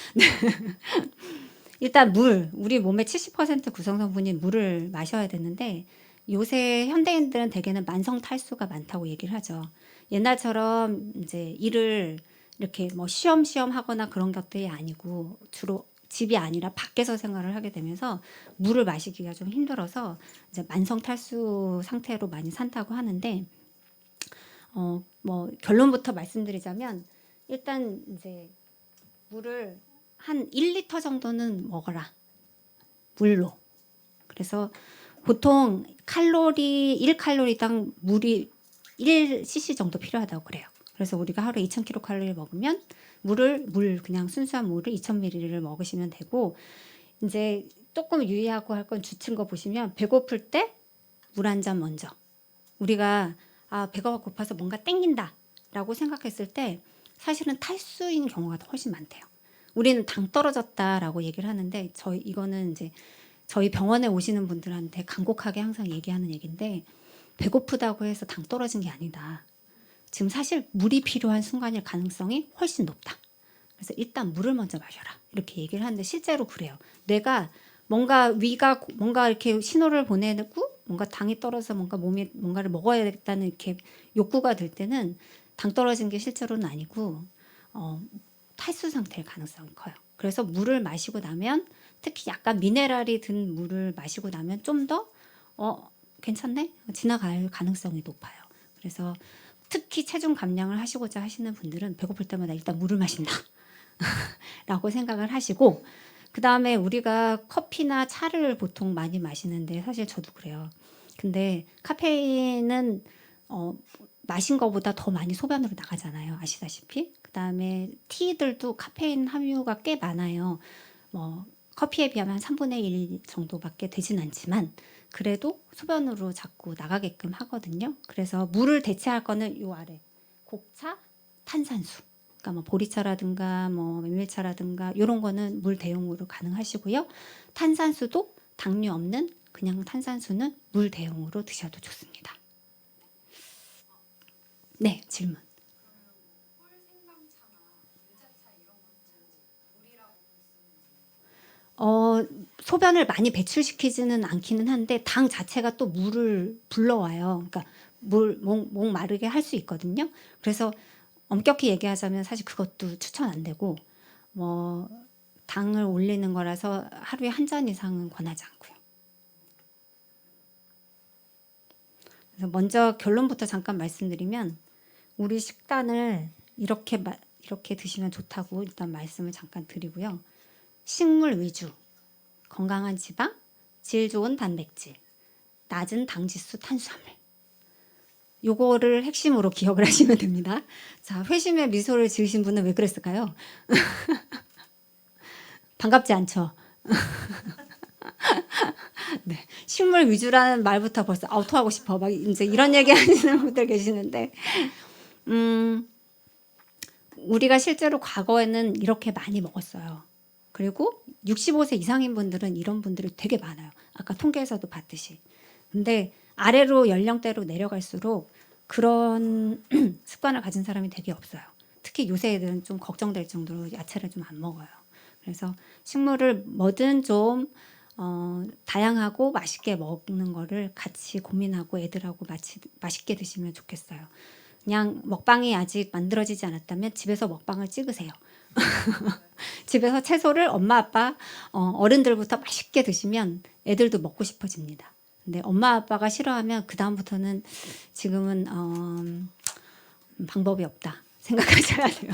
일단 우리 몸의 70% 구성 성분인 물을 마셔야 되는데 요새 현대인들은 대개는 만성 탈수가 많다고 얘기를 하죠. 옛날처럼 이제 일을 이렇게 뭐 쉬엄쉬엄 하거나 그런 것들이 아니고 주로 집이 아니라 밖에서 생활을 하게 되면서 물을 마시기가 좀 힘들어서 이제 만성 탈수 상태로 많이 산다고 하는데 뭐 결론부터 말씀드리자면 일단 이제 물을 한 1리터 정도는 먹어라. 물로. 그래서 보통 1칼로리당 물이 1cc 정도 필요하다고 그래요. 그래서 우리가 하루에 2000kcal 먹으면 물 그냥 순수한 물을 2000ml를 먹으시면 되고 이제 조금 유의하고 할 건 주친 거 보시면 배고플 때 물 한 잔 먼저. 우리가 배가 고파서 뭔가 땡긴다라고 생각했을 때 사실은 탈수인 경우가 훨씬 많대요. 우리는 당 떨어졌다라고 얘기를 하는데 이거는 이제 저희 병원에 오시는 분들한테 간곡하게 항상 얘기하는 얘기인데 배고프다고 해서 당 떨어진 게 아니다. 지금 사실 물이 필요한 순간일 가능성이 훨씬 높다. 그래서 일단 물을 먼저 마셔라. 이렇게 얘기를 하는데 실제로 그래요. 뇌가 위가 뭔가 이렇게 신호를 보내고 뭔가 당이 떨어져서 뭔가 몸에 뭔가를 먹어야겠다는 이렇게 욕구가 들 때는 당 떨어진 게 실제로는 아니고 탈수 상태일 가능성이 커요. 그래서 물을 마시고 나면 특히 약간 미네랄이 든 물을 마시고 나면 좀 더 괜찮네? 지나갈 가능성이 높아요. 그래서 특히 체중 감량을 하시고자 하시는 분들은 배고플 때마다 일단 물을 마신다 라고 생각을 하시고 그 다음에 우리가 커피나 차를 보통 많이 마시는데 사실 저도 그래요. 근데 카페인은 마신 것보다 더 많이 소변으로 나가잖아요. 아시다시피. 그 다음에 티들도 카페인 함유가 꽤 많아요. 뭐 커피에 비하면 한 3분의 1 정도밖에 되진 않지만 그래도 소변으로 자꾸 나가게끔 하거든요. 그래서 물을 대체할 거는 요 아래 곡차, 탄산수 그러니까 뭐 보리차라든가 뭐 메밀차라든가 이런 거는 물 대용으로 가능하시고요. 탄산수도 당류 없는 그냥 탄산수는 물 대용으로 드셔도 좋습니다. 네, 질문. 소변을 많이 배출시키지는 않기는 한데 당 자체가 또 물을 불러와요. 그러니까 목 마르게 할 수 있거든요. 그래서 엄격히 얘기하자면 사실 그것도 추천 안 되고 뭐 당을 올리는 거라서 하루에 한 잔 이상은 권하지 않고요. 그래서 먼저 결론부터 잠깐 말씀드리면 우리 식단을 이렇게 드시면 좋다고 일단 말씀을 잠깐 드리고요. 식물 위주, 건강한 지방, 질 좋은 단백질, 낮은 당지수 탄수화물. 요거를 핵심으로 기억을 하시면 됩니다. 자, 회심의 미소를 지으신 분은 왜 그랬을까요? 반갑지 않죠? 네, 식물 위주라는 말부터 벌써 토하고 싶어 막 이제 이런 얘기 하시는 분들 계시는데 우리가 실제로 과거에는 이렇게 많이 먹었어요. 그리고 65세 이상인 분들은 이런 분들이 되게 많아요. 아까 통계에서도 봤듯이. 근데 아래로 연령대로 내려갈수록 그런 습관을 가진 사람이 되게 없어요. 특히 요새 애들은 좀 걱정될 정도로 야채를 좀 안 먹어요. 그래서 식물을 뭐든 좀 다양하고 맛있게 먹는 거를 같이 고민하고 애들하고 맛있게 드시면 좋겠어요. 그냥 먹방이 아직 만들어지지 않았다면 집에서 먹방을 찍으세요. 집에서 채소를 엄마 아빠 어른들부터 맛있게 드시면 애들도 먹고 싶어집니다. 근데 엄마 아빠가 싫어하면 그 다음부터는 지금은 방법이 없다 생각하셔야 돼요.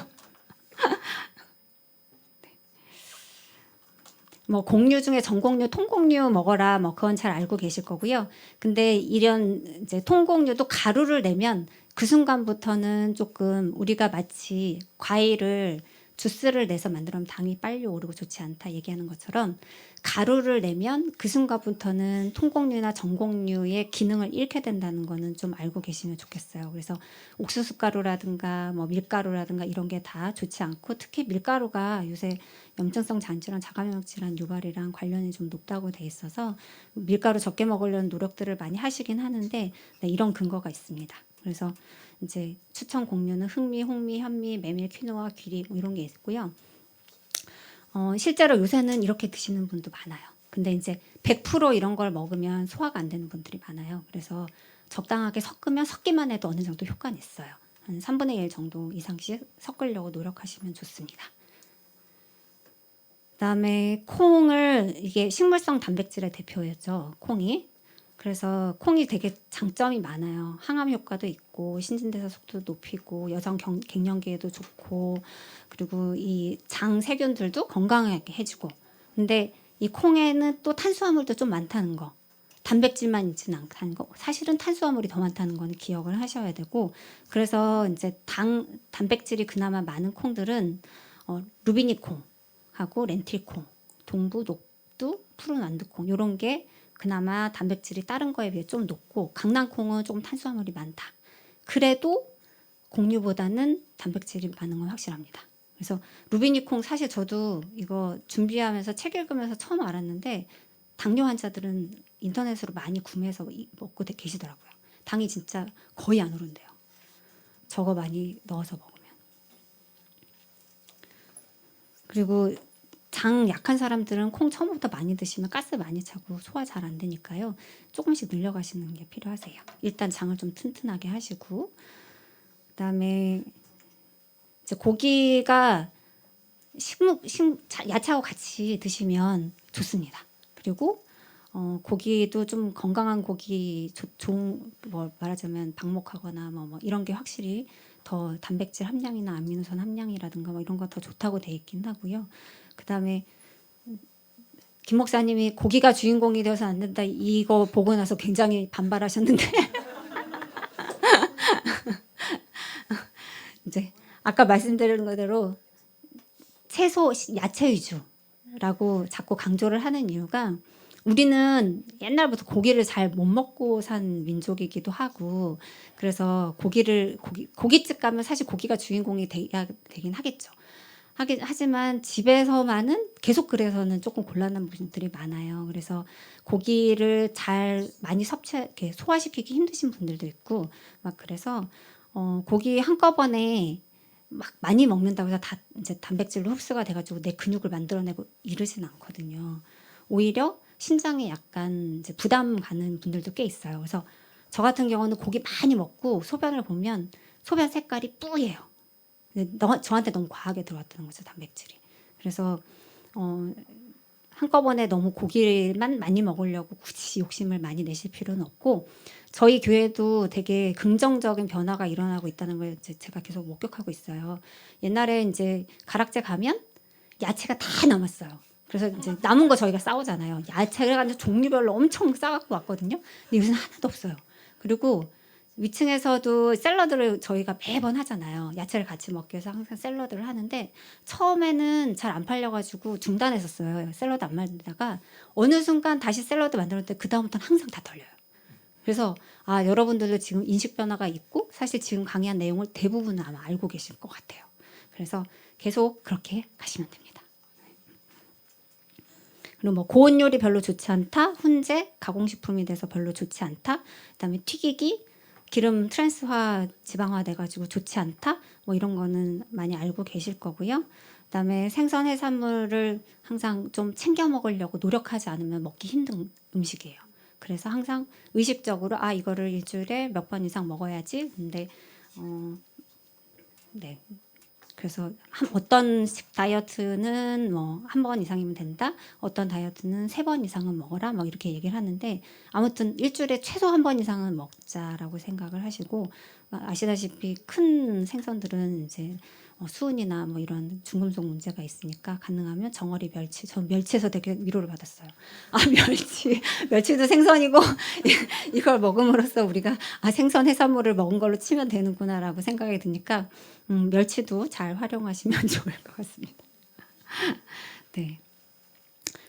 뭐 곡류 중에 전곡류, 통곡류 먹어라 뭐 그건 잘 알고 계실 거고요. 근데 이런 이제 통곡류도 가루를 내면 그 순간부터는 조금 우리가 마치 과일을 주스를 내서 만들면 당이 빨리 오르고 좋지 않다 얘기하는 것처럼 가루를 내면 그 순간부터는 통곡류나 전곡류의 기능을 잃게 된다는 거는 좀 알고 계시면 좋겠어요. 그래서 옥수수 가루라든가 뭐 밀가루라든가 이런 게 다 좋지 않고 특히 밀가루가 요새 염증성 잔질환, 자가면역 질환 유발이랑 관련이 좀 높다고 돼 있어서 밀가루 적게 먹으려는 노력들을 많이 하시긴 하는데 네, 이런 근거가 있습니다. 그래서 이제 추천 곡류는 흑미, 홍미, 현미, 메밀, 퀴노아, 귀리 뭐 이런 게 있고요. 실제로 요새는 이렇게 드시는 분도 많아요. 근데 이제 100% 이런 걸 먹으면 소화가 안 되는 분들이 많아요. 그래서 적당하게 섞으면 섞기만 해도 어느 정도 효과는 있어요. 한 3분의 1 정도 이상씩 섞으려고 노력하시면 좋습니다. 그다음에 콩을 이게 식물성 단백질의 대표였죠. 콩이. 그래서 콩이 되게 장점이 많아요. 항암 효과도 있고 신진대사 속도도 높이고 여성 갱년기에도 좋고 그리고 이 장 세균들도 건강하게 해주고 근데 이 콩에는 또 탄수화물도 좀 많다는 거 단백질만 있지는 않다는 거 사실은 탄수화물이 더 많다는 거는 기억을 하셔야 되고 그래서 이제 단백질이 그나마 많은 콩들은 루비니콩하고 렌틸콩 동부 녹두 푸른 완두콩 이런 게 그나마 단백질이 다른 거에 비해 좀 높고 강낭콩은 조금 탄수화물이 많다. 그래도 곡류보다는 단백질이 많은 건 확실합니다. 그래서 루비니콩 사실 저도 이거 준비하면서 책 읽으면서 처음 알았는데 당뇨 환자들은 인터넷으로 많이 구매해서 먹고 계시더라고요. 당이 진짜 거의 안 오른대요. 저거 많이 넣어서 먹으면. 그리고 장 약한 사람들은 콩 처음부터 많이 드시면 가스 많이 차고 소화 잘 안 되니까요. 조금씩 늘려가시는 게 필요하세요. 일단 장을 좀 튼튼하게 하시고 그다음에 이제 고기가 야채하고 같이 드시면 좋습니다. 그리고 고기도 좀 건강한 고기 좋은 뭐 말하자면 방목하거나 뭐 이런 게 확실히 더 단백질 함량이나 아미노산 함량이라든가 뭐 이런 거 더 좋다고 돼 있긴 하고요. 그다음에 김 목사님이 고기가 주인공이 되어서 안 된다 이거 보고 나서 굉장히 반발하셨는데 이제 아까 말씀드린 거대로 채소 야채 위주라고 자꾸 강조를 하는 이유가 우리는 옛날부터 고기를 잘 못 먹고 산 민족이기도 하고 그래서 고깃집 가면 사실 고기가 주인공이 되긴 하겠죠. 하지만 집에서만은 계속 그래서는 조금 곤란한 분들이 많아요. 그래서 고기를 잘 많이 이렇게 소화시키기 힘드신 분들도 있고 막 그래서 고기 한꺼번에 막 많이 먹는다고 해서 다 이제 단백질로 흡수가 돼가지고 내 근육을 만들어내고 이러진 않거든요. 오히려 신장에 약간 이제 부담 가는 분들도 꽤 있어요. 그래서 저 같은 경우는 고기 많이 먹고 소변을 보면 소변 색깔이 뿌예요. 저한테 너무 과하게 들어왔다는 거죠, 단백질이. 그래서 한꺼번에 너무 고기만 많이 먹으려고 굳이 욕심을 많이 내실 필요는 없고 저희 교회도 되게 긍정적인 변화가 일어나고 있다는 걸 제가 계속 목격하고 있어요. 옛날에 이제 가락제 가면 야채가 다 남았어요. 그래서 이제 남은 거 저희가 싸우잖아요. 야채를 가지고 종류별로 엄청 싸갖고 왔거든요. 근데 요새는 하나도 없어요. 그리고 위층에서도 샐러드를 저희가 매번 하잖아요. 야채를 같이 먹기 위해서 항상 샐러드를 하는데 처음에는 잘 안 팔려가지고 중단했었어요. 샐러드 안 만들다가 어느 순간 다시 샐러드 만들었는데 그 다음부터는 항상 다 털려요. 그래서 여러분들도 지금 인식 변화가 있고 사실 지금 강의한 내용을 대부분은 아마 알고 계실 것 같아요. 그래서 계속 그렇게 가시면 됩니다. 그리고 뭐 고온 요리 별로 좋지 않다, 훈제, 가공식품이 돼서 별로 좋지 않다, 그다음에 튀기기, 기름 트랜스화 지방화 돼가지고 좋지 않다, 뭐 이런 거는 많이 알고 계실 거고요. 그다음에 생선 해산물을 항상 좀 챙겨 먹으려고 노력하지 않으면 먹기 힘든 음식이에요. 그래서 항상 의식적으로 이거를 일주일에 몇 번 이상 먹어야지. 근데 네. 그래서 어떤 다이어트는 뭐 한 번 이상이면 된다. 어떤 다이어트는 3번 이상은 먹어라. 막 이렇게 얘기를 하는데 아무튼 일주일에 최소 1번 이상은 먹자라고 생각을 하시고 아시다시피 큰 생선들은 이제 수은이나 뭐 이런 중금속 문제가 있으니까 가능하면 정어리, 멸치. 전 멸치에서 되게 위로를 받았어요. 멸치도 생선이고 이걸 먹음으로써 우리가 생선 해산물을 먹은 걸로 치면 되는구나라고 생각이 드니까 멸치도 잘 활용하시면 좋을 것 같습니다. 네.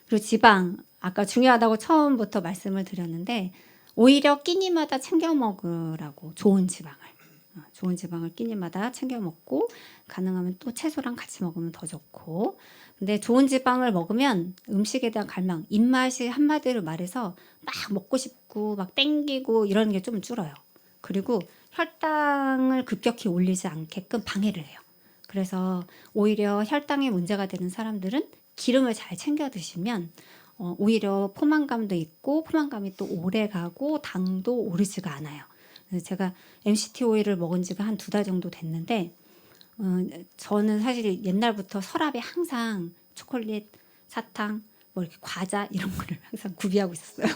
그리고 지방 아까 중요하다고 처음부터 말씀을 드렸는데 오히려 끼니마다 챙겨 먹으라고 좋은 지방을 끼니마다 챙겨 먹고 가능하면 또 채소랑 같이 먹으면 더 좋고 근데 좋은 지방을 먹으면 음식에 대한 갈망 입맛이 한마디로 말해서 막 먹고 싶고 막 땡기고 이런 게 좀 줄어요. 그리고 혈당을 급격히 올리지 않게끔 방해를 해요. 그래서 오히려 혈당에 문제가 되는 사람들은 기름을 잘 챙겨 드시면 오히려 포만감도 있고 포만감이 또 오래 가고 당도 오르지가 않아요. 그래서 제가 MCT 오일을 먹은 지가 한 2달 정도 됐는데 저는 사실 옛날부터 서랍에 항상 초콜릿, 사탕, 뭐 이렇게 과자 이런 거를 항상 구비하고 있었어요.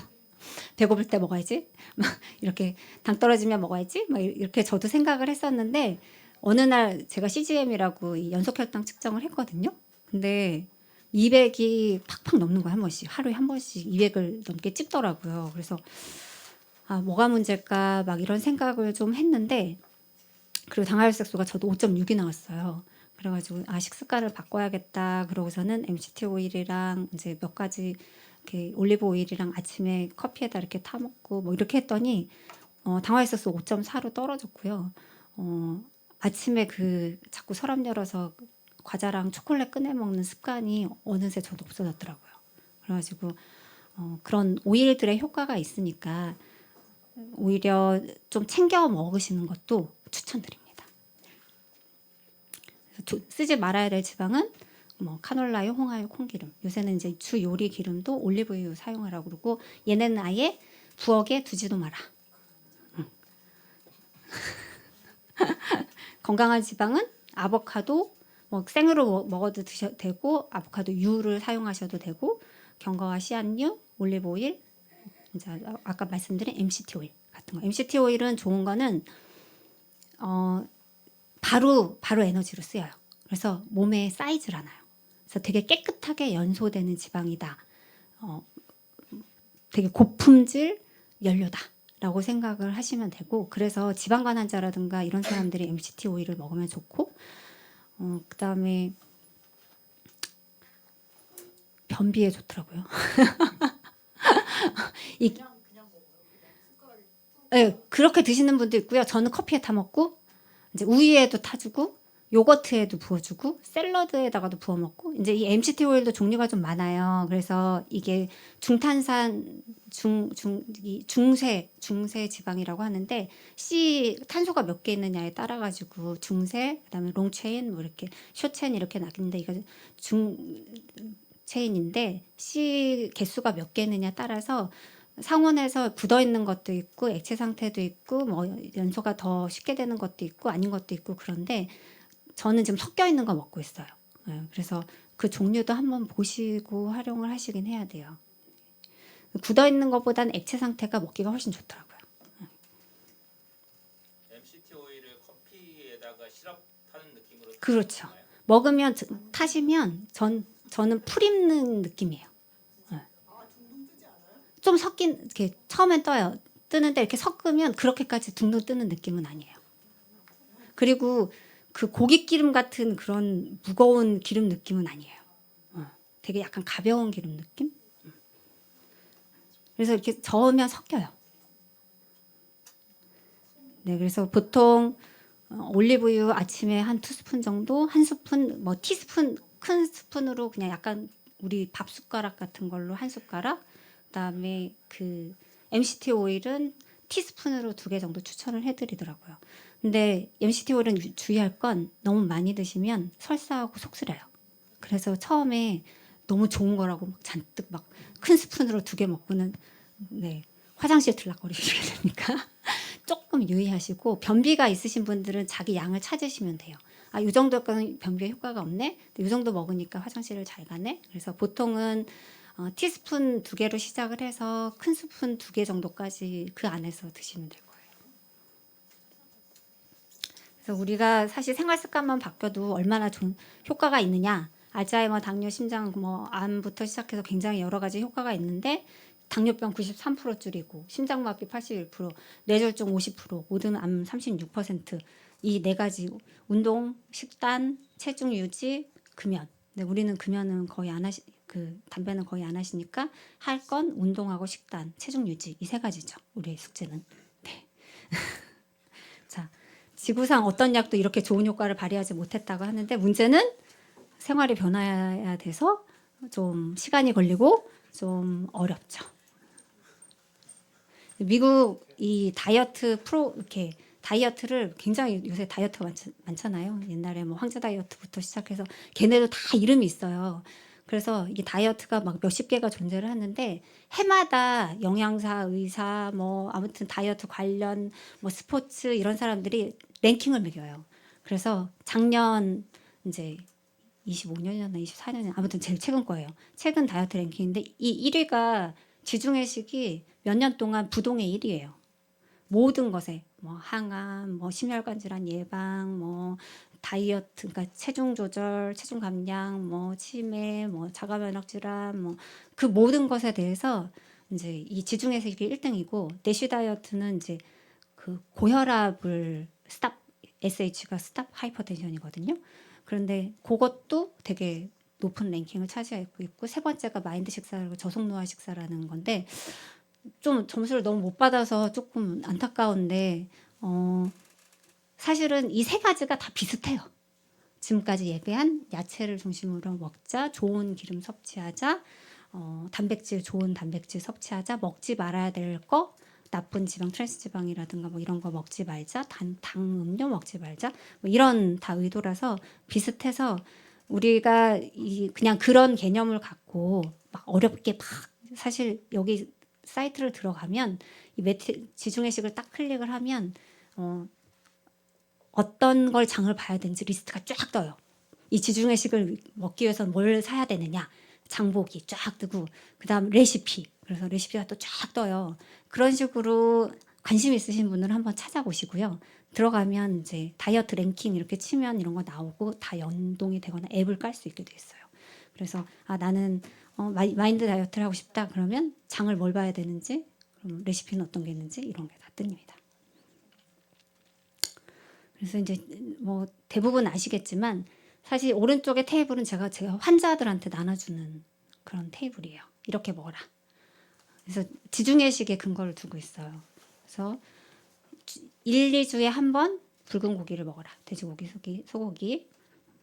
배고플 때 먹어야지. 막 이렇게 당 떨어지면 먹어야지. 막 이렇게 저도 생각을 했었는데 어느 날 제가 CGM이라고 연속 혈당 측정을 했거든요. 근데 200이 팍팍 넘는 거야 한 번씩. 하루에 한 번씩 200을 넘게 찍더라고요. 그래서 뭐가 문제일까 막 이런 생각을 좀 했는데 그리고 당화혈색소가 저도 5.6이 나왔어요. 그래가지고 식습관을 바꿔야겠다. 그러고서는 MCT 오일이랑 이제 몇 가지 이렇게 올리브 오일이랑 아침에 커피에다 이렇게 타 먹고 뭐 이렇게 했더니 당화혈색소 5.4로 떨어졌고요. 아침에 자꾸 서랍 열어서 과자랑 초콜릿 꺼내 먹는 습관이 어느새 저도 없어졌더라고요. 그래가지고 그런 오일들의 효과가 있으니까 오히려 좀 챙겨 먹으시는 것도 추천드립니다. 쓰지 말아야 될 지방은 뭐 카놀라유, 홍하유, 콩기름. 요새는 이제 주 요리 기름도 올리브유 사용하라고 그러고 얘네는 아예 부엌에 두지도 마라. 건강한 지방은 아보카도 뭐 생으로 먹어도 드셔도 되고 아보카도 유를 사용하셔도 되고 견과와 씨앗류, 올리브 오일, 이제 아까 말씀드린 MCT 오일 같은 거. MCT 오일은 좋은 거는 바로 에너지로 쓰여요. 그래서 몸에 쌓이질 않아요. 그래서 되게 깨끗하게 연소되는 지방이다. 되게 고품질 연료다라고 생각을 하시면 되고 그래서 지방간 환자라든가 이런 사람들이 MCT 오일을 먹으면 좋고 그다음에 변비에 좋더라고요. 이, 네, 그렇게 드시는 분도 있고요. 저는 커피에 타 먹고 이제 우유에도 타주고 요거트에도 부어주고 샐러드에다가도 부어 먹고 이제 이 MCT 오일도 종류가 좀 많아요. 그래서 이게 중탄산 중세 지방이라고 하는데 C 탄소가 몇 개 있느냐에 따라 가지고 중세 그다음에 롱체인 뭐 이렇게 숏체인 이렇게 나뉘는데 이거 중체인인데 C 개수가 몇 개 있느냐에 따라서 상온에서 굳어 있는 것도 있고 액체 상태도 있고 뭐 연소가 더 쉽게 되는 것도 있고 아닌 것도 있고 그런데 저는 지금 섞여 있는 거 먹고 있어요. 네, 그래서 그 종류도 한번 보시고 활용을 하시긴 해야 돼요. 굳어 있는 것보다는 액체 상태가 먹기가 훨씬 좋더라고요. MCT 오일을 커피에다가 시럽하는 느낌으로 그렇죠. 드시나요? 먹으면 타시면 저는 풀 입는 느낌이에요. 네. 좀 섞인 이렇게 처음엔 떠요. 뜨는데 이렇게 섞으면 그렇게까지 둥둥 뜨는 느낌은 아니에요. 그리고 그 고기 기름 같은 그런 무거운 기름 느낌은 아니에요. 되게 약간 가벼운 기름 느낌? 그래서 이렇게 저으면 섞여요. 네, 그래서 보통 올리브유 아침에 한 2스푼 정도, 한 스푼, 뭐 티스푼, 큰 스푼으로 그냥 약간 우리 밥 숟가락 같은 걸로 한 숟가락, 그다음에 그 MCT 오일은 티스푼으로 2개 정도 추천을 해드리더라고요. 근데 MCT 오일은 주의할 건 너무 많이 드시면 설사하고 속쓰려요. 그래서 처음에 너무 좋은 거라고 막 잔뜩 막 큰 스푼으로 2개 먹고는 네, 화장실 들락거리시게 되니까 조금 유의하시고 변비가 있으신 분들은 자기 양을 찾으시면 돼요. 아, 이 정도까지 변비에 효과가 없네. 이 정도 먹으니까 화장실을 잘 가네. 그래서 보통은 티스푼 2개로 시작을 해서 큰 스푼 2개 정도까지 그 안에서 드시면 될 거예요. 그래서 우리가 사실 생활 습관만 바뀌어도 얼마나 좋은 효과가 있느냐. 알츠하이머, 당뇨, 심장, 뭐 암부터 시작해서 굉장히 여러 가지 효과가 있는데 당뇨병 93% 줄이고 심장마비 81%, 뇌졸중 50%, 모든 암 36%, 이 네 가지 운동, 식단, 체중 유지, 금연. 근데 우리는 금연은 거의 안 하시 그 담배는 거의 안 하시니까 할 건 운동하고 식단, 체중 유지 이 세 가지죠. 우리의 숙제는. 네. 자, 지구상 어떤 약도 이렇게 좋은 효과를 발휘하지 못했다고 하는데 문제는 생활이 변화해야 돼서 좀 시간이 걸리고 좀 어렵죠. 미국 이 다이어트 프로 이렇게 다이어트를 굉장히 요새 다이어트가 많잖아요. 옛날에 뭐 황제 다이어트부터 시작해서 걔네도 다 이름이 있어요. 그래서 이게 다이어트가 막 몇십 개가 존재를 하는데 해마다 영양사, 의사, 뭐 아무튼 다이어트 관련 뭐 스포츠 이런 사람들이 랭킹을 매겨요. 그래서 작년 이제 25년이었나 24년이나 아무튼 제일 최근 거예요. 최근 다이어트 랭킹인데 이 1위가 지중해식이 몇 년 동안 부동의 1위예요. 모든 것에 뭐 항암, 뭐 심혈관 질환 예방, 뭐 다이어트, 그러니까 체중 조절, 체중 감량, 뭐 치매, 뭐 자가 면역 질환, 뭐 그 모든 것에 대해서 이제 이 지중해식이 1등이고 내쉬 다이어트는 이제 그 고혈압을 스탑 SH가 스탑 하이퍼텐션이거든요. 그런데 그것도 되게 높은 랭킹을 차지하고 있고 세 번째가 마인드 식사라고 저속노화 식사라는 건데 좀 점수를 너무 못 받아서 조금 안타까운데 사실은 이 세 가지가 다 비슷해요. 지금까지 얘기한 야채를 중심으로 먹자, 좋은 기름 섭취하자, 단백질 좋은 단백질 섭취하자, 먹지 말아야 될 거 나쁜 지방, 트랜스 지방이라든가 뭐 이런 거 먹지 말자, 당 음료 먹지 말자, 뭐 이런 다 의도라서 비슷해서 우리가 그냥 그런 개념을 갖고 막 어렵게 막 사실 여기 사이트를 들어가면 이 지중해식을 딱 클릭을 하면 어떤 걸 장을 봐야 되는지 리스트가 쫙 떠요. 이 지중해식을 먹기 위해서 뭘 사야 되느냐 장보기 쫙 뜨고 그다음 레시피 그래서 레시피가 또 쫙 떠요. 그런 식으로 관심 있으신 분들은 한번 찾아보시고요. 들어가면 이제 다이어트 랭킹 이렇게 치면 이런 거 나오고 다 연동이 되거나 앱을 깔 수 있게 돼 있어요. 그래서 나는 마인드 다이어트를 하고 싶다 그러면 장을 뭘 봐야 되는지 그럼 레시피는 어떤 게 있는지 이런 게 다 뜹니다. 그래서 이제 뭐 대부분 아시겠지만 사실 오른쪽의 테이블은 제가 환자들한테 나눠주는 그런 테이블이에요. 이렇게 먹어라. 그래서 지중해식의 근거를 두고 있어요. 그래서 1, 2주에 한 번 붉은 고기를 먹어라. 돼지고기, 소고기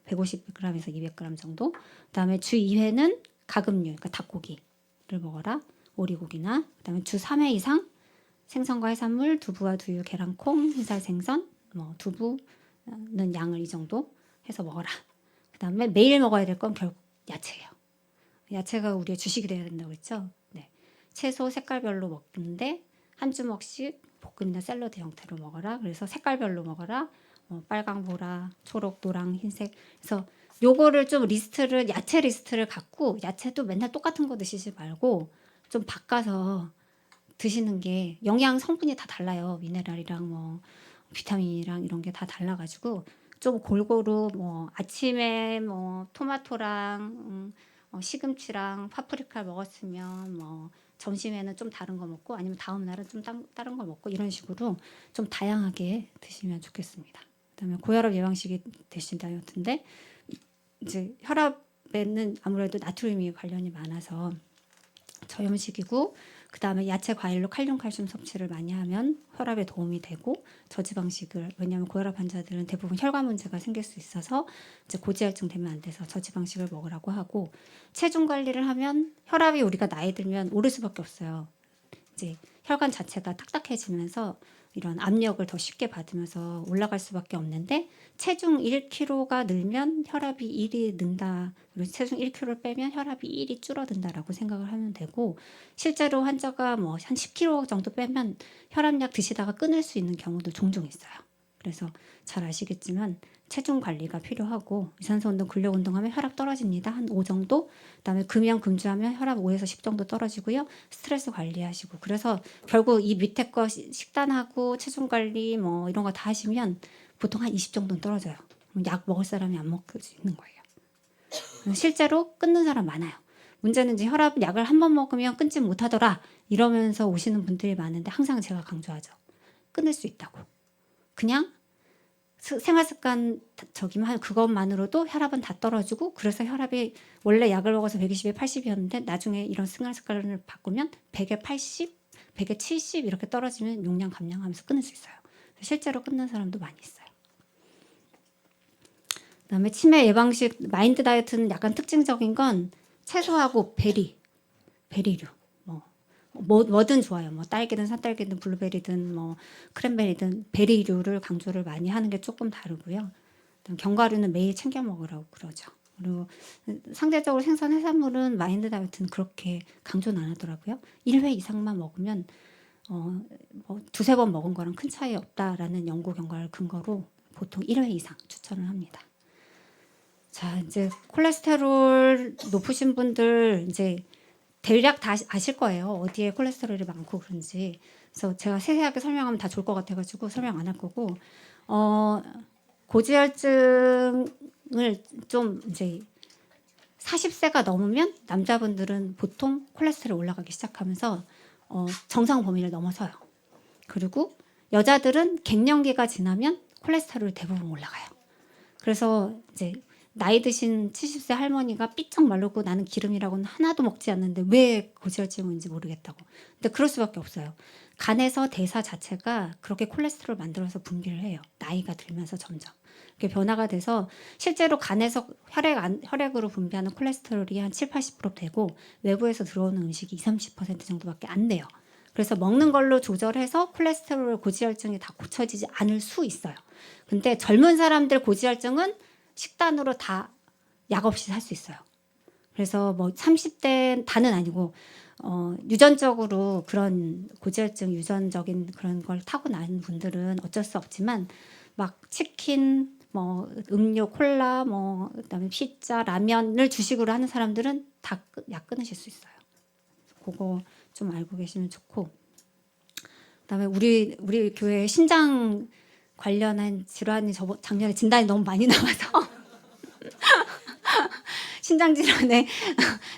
150g에서 200g 정도. 그다음에 주 2회는 가금류, 그러니까 닭고기를 먹어라. 오리고기나. 그다음에 주 3회 이상 생선과 해산물, 두부와 두유, 계란, 콩, 흰살 생선, 뭐 두부는 양을 이 정도 해서 먹어라. 그다음에 매일 먹어야 될 건 결국 야채예요. 야채가 우리의 주식이 돼야 된다고 했죠. 네. 채소 색깔별로 먹는데 한 주먹씩 볶음이나 샐러드 형태로 먹어라. 그래서 색깔별로 먹어라. 빨강, 보라, 초록, 노랑, 흰색. 그래서 요거를 좀 리스트를 야채 리스트를 갖고 야채도 맨날 똑같은 거 드시지 말고 좀 바꿔서 드시는 게 영양 성분이 다 달라요. 미네랄이랑 뭐 비타민이랑 이런 게 다 달라가지고 좀 골고루 뭐 아침에 뭐 토마토랑 시금치랑 파프리카 먹었으면 뭐 점심에는 좀 다른 거 먹고 아니면 다음 날은 좀 다른 거 먹고 이런 식으로 좀 다양하게 드시면 좋겠습니다. 그다음에 고혈압 예방식이 되신 다이어트인데 이제 혈압에는 아무래도 나트륨이 관련이 많아서 저염식이고 그다음에 야채 과일로 칼륨 칼슘 섭취를 많이 하면 혈압에 도움이 되고 저지방식을 왜냐하면 고혈압 환자들은 대부분 혈관 문제가 생길 수 있어서 이제 고지혈증 되면 안 돼서 저지방식을 먹으라고 하고 체중 관리를 하면 혈압이 우리가 나이 들면 오를 수밖에 없어요. 이제 혈관 자체가 딱딱해지면서 이런 압력을 더 쉽게 받으면서 올라갈 수밖에 없는데 체중 1kg가 늘면 혈압이 1이 는다. 그리고 체중 1kg를 빼면 혈압이 1이 줄어든다라고 생각을 하면 되고 실제로 환자가 뭐 한 10kg 정도 빼면 혈압약 드시다가 끊을 수 있는 경우도 종종 있어요. 그래서 잘 아시겠지만 체중 관리가 필요하고 유산소 운동, 근력 운동하면 혈압 떨어집니다. 한 5 정도. 그다음에 금연 금주하면 혈압 5에서 10 정도 떨어지고요. 스트레스 관리하시고 그래서 결국 이 밑에 거 식단하고 체중 관리 뭐 이런 거 다 하시면 보통 한 20 정도는 떨어져요. 약 먹을 사람이 안 먹을 수 있는 거예요. 실제로 끊는 사람 많아요. 문제는 이제 혈압 약을 한 번 먹으면 끊지 못하더라 이러면서 오시는 분들이 많은데 항상 제가 강조하죠. 끊을 수 있다고. 그냥 생활습관 저기만 그것만으로도 혈압은 다 떨어지고 그래서 혈압이 원래 약을 먹어서 120에 80이었는데 나중에 이런 생활습관을 바꾸면 100에 80, 100에 70 이렇게 떨어지면 용량 감량하면서 끊을 수 있어요. 실제로 끊는 사람도 많이 있어요. 그다음에 치매 예방식 마인드 다이어트는 약간 특징적인 건 채소하고 베리류 뭐든 좋아요. 뭐 딸기든 산딸기든 블루베리든 뭐 크랜베리든 베리류를 강조를 많이 하는 게 조금 다르고요. 견과류는 매일 챙겨 먹으라고 그러죠. 그리고 상대적으로 생선 해산물은 마인드 다이어트는 그렇게 강조는 안 하더라고요. 1회 이상만 먹으면 뭐 두세 번 먹은 거랑 큰 차이 없다라는 연구 결과를 근거로 보통 1회 이상 추천을 합니다. 자, 이제 콜레스테롤 높으신 분들 이제 대략 다 아실 거예요. 어디에 콜레스테롤이 많고 그런지. 그래서 제가 세세하게 설명하면 다 좋을 것 같아가지고 설명 안 할 거고 고지혈증을 좀 이제 40세가 넘으면 남자분들은 보통 콜레스테롤 올라가기 시작하면서 정상 범위를 넘어서요. 그리고 여자들은 갱년기가 지나면 콜레스테롤이 대부분 올라가요. 그래서 이제 나이 드신 70세 할머니가 삐쩍 마르고 나는 기름이라고는 하나도 먹지 않는데 왜 고지혈증인지 모르겠다고. 근데 그럴 수밖에 없어요. 간에서 대사 자체가 그렇게 콜레스테롤 만들어서 분비를 해요. 나이가 들면서 점점. 그게 변화가 돼서 실제로 간에서 혈액으로 분비하는 콜레스테롤이 한 7, 80% 되고 외부에서 들어오는 음식이 20, 30% 정도밖에 안 돼요. 그래서 먹는 걸로 조절해서 콜레스테롤 고지혈증이 다 고쳐지지 않을 수 있어요. 근데 젊은 사람들 고지혈증은 식단으로 다 약 없이 살 수 있어요. 그래서 뭐 30대 다는 아니고 유전적으로 그런 고지혈증 유전적인 그런 걸 타고난 분들은 어쩔 수 없지만 막 치킨, 뭐 음료, 콜라, 뭐 그다음에 피자, 라면을 주식으로 하는 사람들은 다 약 끊으실 수 있어요. 그거 좀 알고 계시면 좋고. 그다음에 우리 교회 신장 관련한 질환이 작년에 진단이 너무 많이 나와서 신장 질환에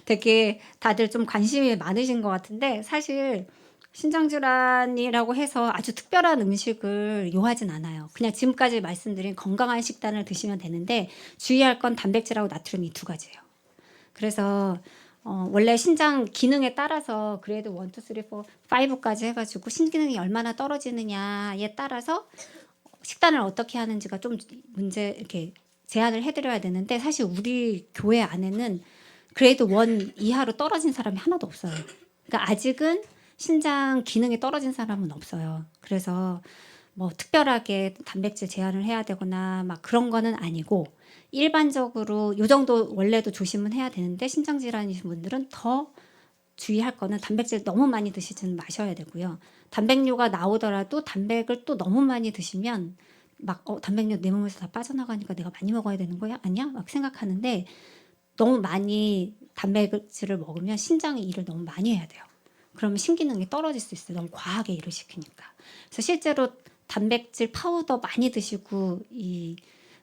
되게 다들 좀 관심이 많으신 것 같은데 사실 신장 질환이라고 해서 아주 특별한 음식을 요하진 않아요. 그냥 지금까지 말씀드린 건강한 식단을 드시면 되는데 주의할 건 단백질하고 나트륨 이 두 가지예요. 그래서 원래 신장 기능에 따라서 그레이드 1, 2, 3, 4, 5까지 해가지고 신기능이 얼마나 떨어지느냐에 따라서 식단을 어떻게 하는지가 좀 문제 이렇게 제한을 해드려야 되는데 사실 우리 교회 안에는 그레이드 1 이하로 떨어진 사람이 하나도 없어요. 그러니까 아직은 신장 기능이 떨어진 사람은 없어요. 그래서 뭐 특별하게 단백질 제한을 해야 되거나 막 그런 거는 아니고 일반적으로 요 정도 원래도 조심은 해야 되는데 신장 질환이신 분들은 더 주의할 거는 단백질 너무 많이 드시지는 마셔야 되고요. 단백뇨가 나오더라도 단백을 또 너무 많이 드시면 막 단백뇨 내 몸에서 다 빠져나가니까 내가 많이 먹어야 되는 거야? 아니야? 막 생각하는데 너무 많이 단백질을 먹으면 신장이 일을 너무 많이 해야 돼요. 그러면 심기능이 떨어질 수 있어요. 너무 과하게 일을 시키니까. 그래서 실제로 단백질 파우더 많이 드시고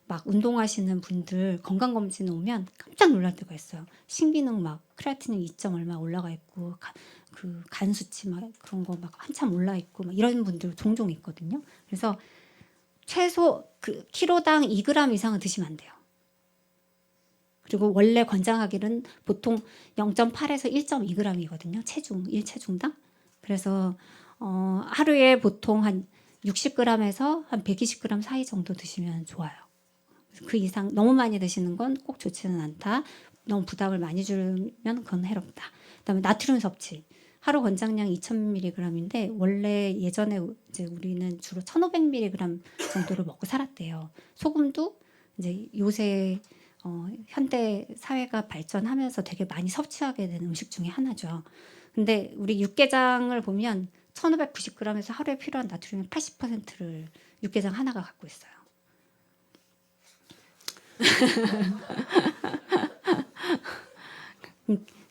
막 운동하시는 분들 건강검진 오면 깜짝 놀랄 때가 있어요. 심기능 막 크레아틴인 2점 얼마 올라가 있고 그 간 수치 막 그런 거 막 한참 올라 있고 막 이런 분들 종종 있거든요. 그래서 최소 그 키로당 2g 이상은 드시면 안 돼요. 그리고 원래 권장하기는 보통 0.8에서 1.2g이거든요. 체중 1체중당. 그래서 하루에 보통 한 60g에서 한 120g 사이 정도 드시면 좋아요. 그 이상 너무 많이 드시는 건 꼭 좋지는 않다. 너무 부담을 많이 주면 그건 해롭다. 그다음에 나트륨 섭취. 하루 권장량 2,000mg인데 원래 예전에 이제 우리는 주로 1,500mg 정도를 먹고 살았대요. 소금도 이제 요새 현대 사회가 발전하면서 되게 많이 섭취하게 되는 음식 중에 하나죠. 근데 우리 육개장을 보면 1,590g에서 하루에 필요한 나트륨의 80%를 육개장 하나가 갖고 있어요.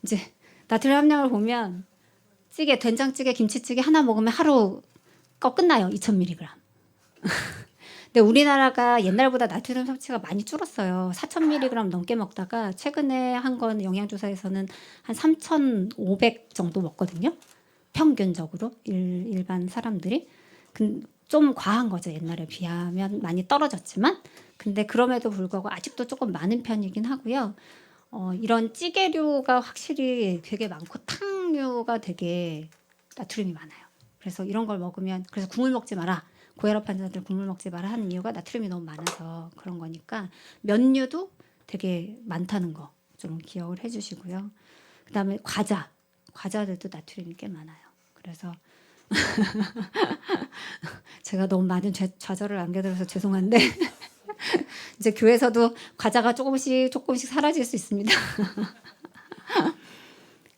이제 나트륨 함량을 보면 찌개, 된장찌개, 김치찌개 하나 먹으면 하루 거 끝나요. 2,000mg. 근데 우리나라가 옛날보다 나트륨 섭취가 많이 줄었어요. 4,000mg 넘게 먹다가 최근에 한 건 영양조사에서는 한 3,500 정도 먹거든요. 평균적으로 일반 사람들이. 좀 과한 거죠. 옛날에 비하면 많이 떨어졌지만 근데 그럼에도 불구하고 아직도 조금 많은 편이긴 하고요. 이런 찌개류가 확실히 되게 많고 탕류가 되게 나트륨이 많아요. 그래서 이런 걸 먹으면 그래서 국물 먹지 마라. 고혈압 환자들 국물 먹지 마라 하는 이유가 나트륨이 너무 많아서 그런 거니까 면류도 되게 많다는 거 좀 기억을 해주시고요. 그다음에 과자들도 나트륨이 꽤 많아요. 그래서 제가 너무 많은 좌절을 안겨드려서 죄송한데 이제 교회에서도 과자가 조금씩 사라질 수 있습니다.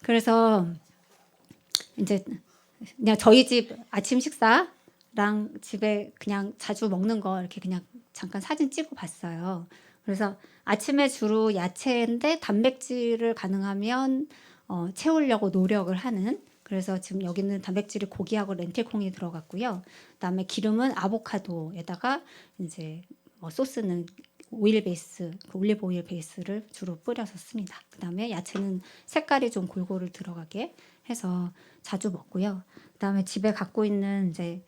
그래서 이제 그냥 저희 집 아침 식사랑 집에 그냥 자주 먹는 거 이렇게 그냥 잠깐 사진 찍어 봤어요. 그래서 아침에 주로 야채인데 단백질을 가능하면 채우려고 노력을 하는. 그래서 지금 여기는 단백질이 고기하고 렌틸콩이 들어갔고요. 그다음에 기름은 아보카도에다가 이제 소스는 오일 베이스, 올리브 오일 베이스를 주로 뿌려서 씁니다. 그다음에 야채는 색깔이 좀 골고루 들어가게 해서 자주 먹고요. 그다음에 집에 갖고 있는 이제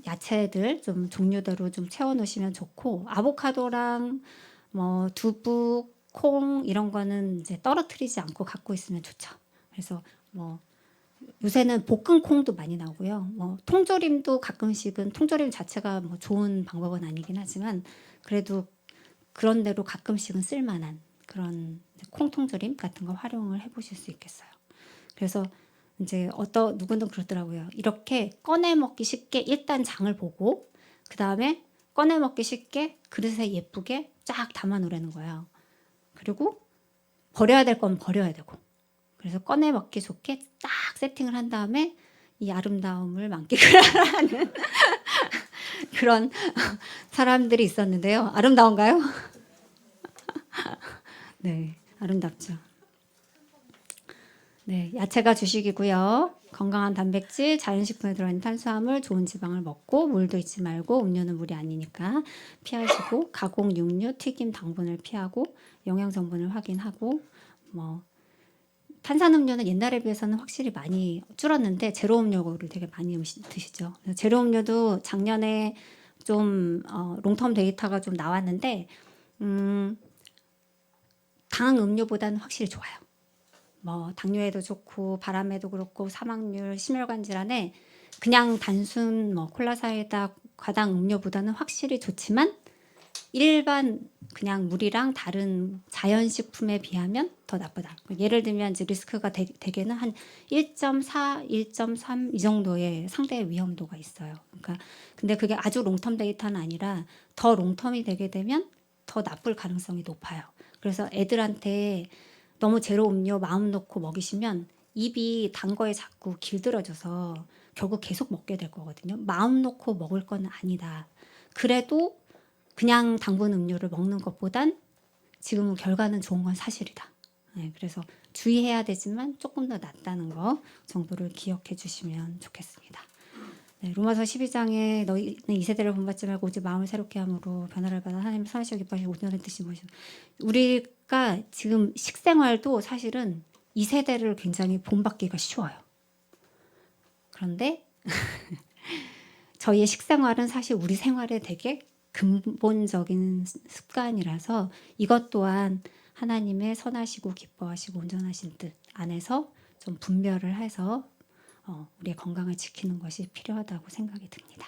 야채들 좀 종류대로 좀 채워 놓으시면 좋고 아보카도랑 뭐 두부, 콩 이런 거는 이제 떨어뜨리지 않고 갖고 있으면 좋죠. 그래서 뭐 요새는 볶은 콩도 많이 나오고요. 뭐 통조림도 가끔씩은 통조림 자체가 뭐 좋은 방법은 아니긴 하지만 그래도 그런 대로 가끔씩은 쓸만한 그런 콩 통조림 같은 거 활용을 해보실 수 있겠어요. 그래서 이제 누구는 그러더라고요. 이렇게 꺼내 먹기 쉽게 일단 장을 보고 그 다음에 꺼내 먹기 쉽게 그릇에 예쁘게 쫙 담아 놓으라는 거예요. 그리고 버려야 될 건 버려야 되고 그래서 꺼내 먹기 좋게 딱 세팅을 한 다음에 이 아름다움을 만끽을 하라는 그런 사람들이 있었는데요. 아름다운가요? 네, 아름답죠. 네, 야채가 주식이고요. 건강한 단백질, 자연식품에 들어있는 탄수화물, 좋은 지방을 먹고 물도 잊지 말고 음료는 물이 아니니까 피하시고 가공 육류, 튀김, 당분을 피하고 영양 성분을 확인하고 뭐 탄산음료는 옛날에 비해서는 확실히 많이 줄었는데 제로 음료를 되게 많이 드시죠. 제로 음료도 작년에 좀 롱텀 데이터가 좀 나왔는데 당 음료보다는 확실히 좋아요. 뭐 당뇨에도 좋고 바람에도 그렇고 사망률, 심혈관 질환에 그냥 단순 뭐 콜라 사이다 과당 음료보다는 확실히 좋지만 일반 그냥 물이랑 다른 자연식품에 비하면 더 나쁘다. 예를 들면 이제 리스크가 대개는 한 1.4, 1.3 이 정도의 상대의 위험도가 있어요. 그러니까 근데 그게 아주 롱텀 데이터는 아니라 더 롱텀이 되게 되면 더 나쁠 가능성이 높아요. 그래서 애들한테 너무 제로 음료 마음 놓고 먹이시면 입이 단 거에 자꾸 길들여져서 결국 계속 먹게 될 거거든요. 마음 놓고 먹을 건 아니다. 그래도 그냥 당분 음료를 먹는 것보단 지금 결과는 좋은 건 사실이다. 네, 그래서 주의해야 되지만 조금 더 낫다는 거 정도를 기억해 주시면 좋겠습니다. 네, 로마서 12장에 너희는 이 세대를 본받지 말고 오직 마음을 새롭게 함으로 변화를 받아 하나님의 선하시고 기뻐하시고 온전한 뜻이 무엇이죠. 우리가 지금 식생활도 사실은 이 세대를 굉장히 본받기가 쉬워요. 그런데 저희의 식생활은 사실 우리 생활에 되게 근본적인 습관이라서 이것 또한 하나님의 선하시고 기뻐하시고 온전하신 뜻 안에서 좀 분별을 해서 우리의 건강을 지키는 것이 필요하다고 생각이 듭니다.